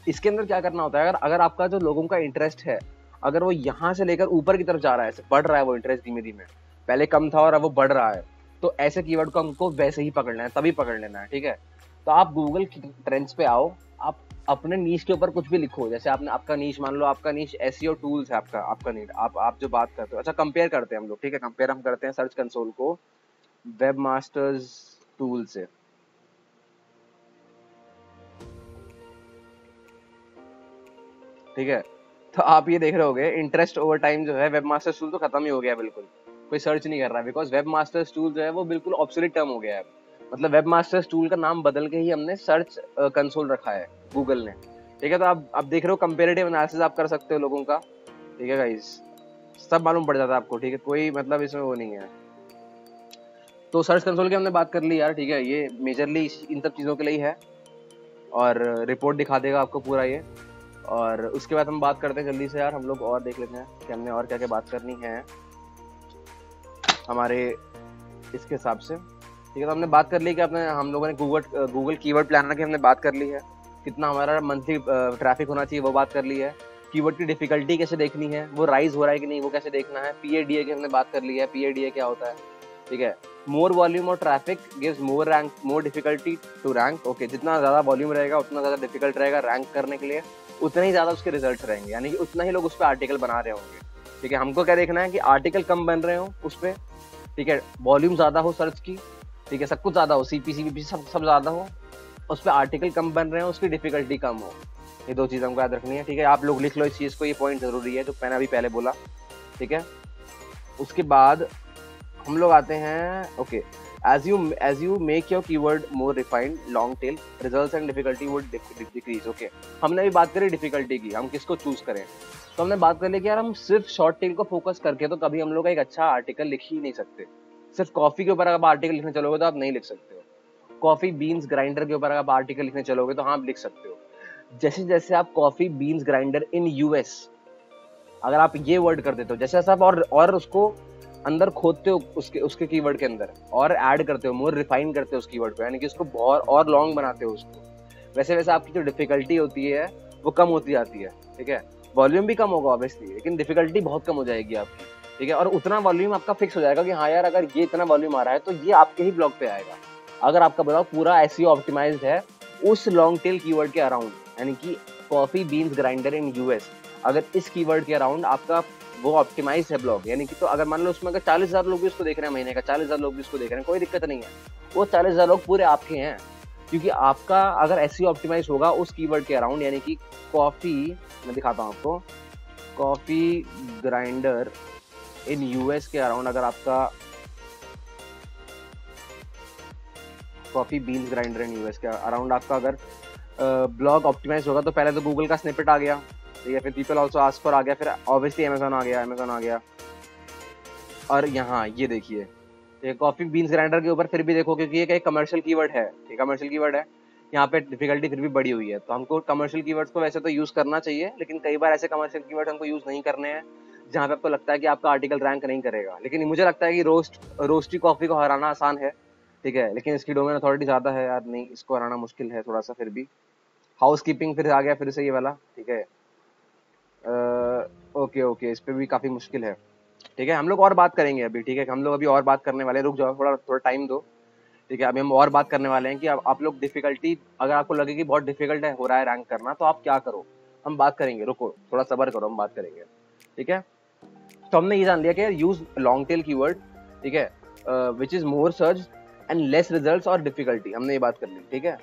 Speaker 1: इसके अंदर क्या करना होता है, अगर अगर आपका जो लोगों का इंटरेस्ट है, अगर वो यहाँ से लेकर ऊपर की तरफ जा रहा है, बढ़ रहा है वो इंटरेस्ट धीमे धीमे, पहले कम था और अब वो बढ़ रहा है, तो ऐसे कीवर्ड को हमको वैसे ही पकड़ना है, तभी पकड़ लेना है। ठीक है, तो आप गूगल ट्रेंड्स पे आओ, आप अपने नीश के ऊपर कुछ भी लिखो, जैसे आपने आपका नीश, मान लो आपका नीश एसईओ टूल्स है, आपका आपका नीड, आप जो बात करते हो। अच्छा, कंपेयर करते हैं हम लोग। ठीक है, कंपेयर हम करते हैं सर्च कंसोल को वेब मास्टर्स टूल से। ठीक है, तो आप ये देख रहे होगे इंटरेस्ट ओवर टाइम जो है, वेब मास्टर्स टूल तो खत्म ही हो गया, बिल्कुल कोई सर्च नहीं कर रहा है, बिकॉज वेब मास्टर्स टूल जो है वो बिल्कुल ऑब्सोलीट टर्म हो गया है। मतलब वेब मास्टर्स टूल का नाम बदल के ही हमने सर्च कंसोल रखा है गूगल ने। ठीक है, तो आप देख रहे हो कंपेरेटिव एनालिसिस आप कर सकते हो लोगों का। ठीक है गाइस, सब मालूम पड़ जाता है आपको। ठीक है, कोई मतलब इसमें वो नहीं है। तो सर्च कंसोल की हमने बात कर ली यार। ठीक है, ये मेजरली इन सब चीज़ों के लिए है, और रिपोर्ट दिखा देगा आपको पूरा ये। और उसके बाद हम बात करते हैं जल्दी से यार, हम लोग और देख लेते हैं कि हमने और क्या क्या बात करनी है हमारे इसके हिसाब से। ठीक है, तो हमने बात कर ली कि हम लोगों ने गूगल कीवर्ड प्लानर की हमने बात कर ली है, कितना हमारा मंथली ट्रैफिक होना चाहिए वो बात कर ली है, कीवर्ड की डिफिकल्टी कैसे देखनी है, वो राइज हो रहा है कि नहीं वो कैसे देखना है, PADA की हमने बात कर ली है, PADA क्या होता है। ठीक है, मोर वॉल्यूम और traffic gives more rank, more difficulty to rank. Okay, जितना ज्यादा वॉल्यूम रहेगा उतना ज्यादा डिफिकल्ट रहेगा रैंक करने के लिए, उतने ही ज्यादा उसके रिजल्ट रहेंगे, यानी कि उतना ही लोग उस पर आर्टिकल बना रहे होंगे। ठीक है, हमको क्या देखना है कि आर्टिकल कम बन रहे हो उस पर। ठीक है, वॉल्यूम ज्यादा हो सर्च की। ठीक है, सब कुछ ज्यादा हो, CPC सब ज्यादा हो, उस पर आर्टिकल कम बन रहे हो, उसकी डिफिकल्टी कम हो। ये दो चीज़ हमको याद रखनी है। ठीक है, आप लोग लिख लो इस चीज़ को, ये पॉइंट जरूरी है जो मैंने अभी पहले बोला। ठीक है, उसके बाद हम लोग आते हैं, okay, as you make your keyword more refined, long tail, results and difficulty would decrease। Okay, हमने अभी बात करी डिफिकल्टी की, हम किसको चूज करें। तो हमने बात कर ली कि यार हम सिर्फ शॉर्ट टेल को फोकस करके तो कभी हम लोग एक अच्छा आर्टिकल लिख ही नहीं सकते। सिर्फ कॉफी के ऊपर अगर आप आर्टिकल लिखने चलोगे तो आप नहीं लिख सकते हो। कॉफी बीन्स ग्राइंडर के ऊपर अगर आप आर्टिकल लिखने चलोगे तो हाँ आप लिख सकते हो। जैसे जैसे आप कॉफी बीन्स ग्राइंडर इन US, अगर आप ये वर्ड कर देते हो, जैसे जैसे आप और उसको अंदर खोदते हो उसके कीवर्ड के अंदर, और ऐड करते हो, मोर रिफाइन करते हो उस कीवर्ड को, यानी कि उसको बहुत और लॉन्ग बनाते हो उसको, वैसे वैसे आपकी जो डिफिकल्टी होती है वो कम होती जाती है। ठीक है, वॉल्यूम भी कम होगा ऑब्वियसली, लेकिन डिफिकल्टी बहुत कम हो जाएगी आपकी। ठीक है, और उतना वॉल्यूम आपका फिक्स हो जाएगा कि हाँ यार अगर ये इतना वॉल्यूम आ रहा है तो ये आपके ही ब्लॉग पे आएगा। अगर आपका ब्लॉग पूरा SEO ऑप्टिमाइज्ड है उस लॉन्ग टेल कीवर्ड के अराउंड, यानी कि कॉफी बीन्स ग्राइंडर इन US, अगर इस कीवर्ड के अराउंड आपका वो ऑप्टिमाइज है ब्लॉग, यानी कि तो अगर मान लो उसमें अगर 40,000 लोग भी उसको देख रहे हैं, महीने का 40,000 लोग भी उसको देख रहे हैं, कोई दिक्कत नहीं है, वो 40,000 लोग पूरे आपके हैं, क्योंकि आपका अगर SEO ऑप्टिमाइज होगा उस कीवर्ड के अराउंड, यानी कि कॉफी, मैं दिखाता हूँ आपको, कॉफी ग्राइंडर इन US के अराउंड, अगर आपका कॉफी बीन्स ग्राइंडर इन US के अराउंड आपका अगर ब्लॉग ऑप्टिमाइज होगा, तो पहले तो गूगल का स्निपेट आ गया, ठीक है, फिर पीपल ऑल्सो आस्क फॉर आ गया, फिर ऑब्वियसली अमेजोन आ गया, और यहाँ ये देखिए ठीक है, कॉफी बीन्स ग्राइंडर के ऊपर फिर भी देखो, क्योंकि ये एक कमर्शियल कीवर्ड है, ठीक है, कमर्शियल कीवर्ड है, यहाँ पे डिफिकल्टी फिर भी बढ़ी हुई है। तो हमको कमर्शियल कीवर्ड्स को वैसे तो यूज करना चाहिए, लेकिन कई बार ऐसे कमर्शियल कीवर्ड हमको यूज नहीं करने हैं जहाँ पे आपको लगता है कि आपका आर्टिकल रैंक नहीं करेगा। लेकिन मुझे लगता है कि रोस्टी कॉफी को हराना आसान है, ठीक है, लेकिन इसकी डोमेन अथॉरिटी ज्यादा है यार, नहीं इसको हराना मुश्किल है थोड़ा सा फिर भी। हाउस कीपिंग फिर आ गया फिर से ये वाला, ठीक है। ओके ओके, इस पे भी काफी मुश्किल है, ठीक है। हम लोग और बात करेंगे अभी, ठीक है, हम लोग अभी और बात करने वाले हैं, रुक जाओ थोड़ा थोड़ा टाइम दो, ठीक है। अभी हम और बात करने वाले हैं कि आप लोग डिफिकल्टी, अगर आपको लगे कि बहुत डिफिकल्ट है हो रहा है रैंक करना, तो आप क्या करो, हम बात करेंगे, रुको थोड़ा सब्र करो, हम बात करेंगे, ठीक है। तो हमने ये जान लिया कि यूज लॉन्ग टेल कीवर्ड, ठीक है, which is more search and less results और डिफिकल्टी, हमने ये बात कर ली, ठीक है।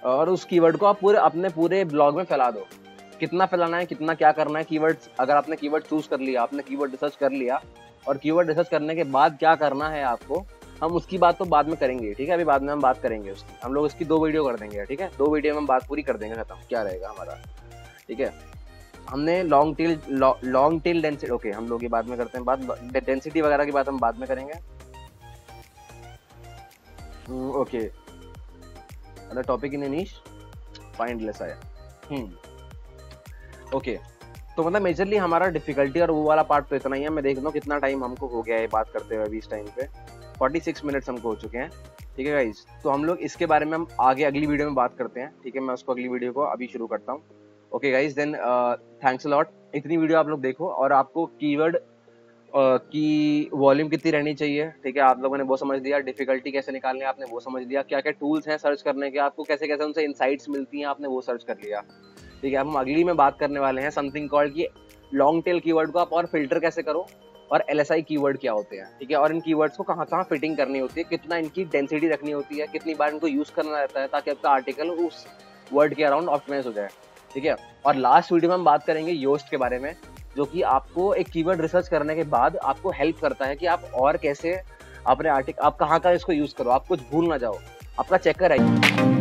Speaker 1: और उस कीवर्ड को आप पूरे अपने पूरे ब्लॉग में फैला दो, कितना फैलाना है, कितना क्या करना है, कीवर्ड्स, अगर आपने कीवर्ड चूज कर लिया, आपने कीवर्ड रिसर्च कर लिया, और कीवर्ड रिसर्च करने के बाद क्या करना है आपको, हम उसकी बात तो बाद में करेंगे, ठीक है, अभी बाद में हम बात करेंगे उसकी, हम लोग इसकी 2 वीडियो कर देंगे, ठीक है, 2 वीडियो में हम बात पूरी कर देंगे, खत्म क्या रहेगा हमारा, ठीक है। हमने लॉन्ग टेल डेंसिटी, ओके, हम लोग ये बाद में करते हैं बात, डेंसिटी वगैरह की बात हम बाद में करेंगे, ओके। अदर टॉपिक इन निश फाइंड लेस आया, ओके। तो मतलब मेजरली हमारा डिफिकल्टी और वो वाला पार्ट तो इतना ही है। मैं देख लूँ कितना टाइम हमको हो गया है बात करते हुए, अभी इस टाइम पे 46 मिनट्स हमको हो चुके हैं, ठीक है गाइज। तो हम लोग इसके बारे में हम आगे अगली वीडियो में बात करते हैं, ठीक है। मैं उसको अगली वीडियो को अभी शुरू करता हूँ, okay guys. Then thanks a lot, इतनी वीडियो आप लोग देखो, और आपको कीवर्ड की वॉल्यूम कितनी रहनी चाहिए, ठीक है, आप लोगों ने वो समझ लिया, डिफिकल्टी कैसे निकालने आपने वो समझ लिया, क्या क्या टूल्स हैं सर्च करने के, आपको कैसे कैसे उनसे इनसाइट्स मिलती हैं आपने वो सर्च कर लिया, ठीक है। अब हम अगली में बात करने वाले हैं समथिंग कॉल्ड कि लॉन्ग टेल कीवर्ड को आप और फिल्टर कैसे करो, और LSI कीवर्ड क्या होते हैं, ठीक है, और इन कीवर्ड्स को कहाँ कहाँ फिटिंग करनी होती है, कितना इनकी डेंसिटी रखनी होती है, कितनी बार इनको यूज करना रहता है, ताकि आपका आर्टिकल उस वर्ड के अराउंड ऑप्टिमाइज हो जाए, ठीक है। और लास्ट वीडियो में हम बात करेंगे योस्ट के बारे में, जो कि आपको एक कीवर्ड रिसर्च करने के बाद आपको हेल्प करता है कि आप और कैसे अपने आर्टिकल, आप कहाँ का इसको यूज करो, आप कुछ भूल ना जाओ, आपका चेकर है।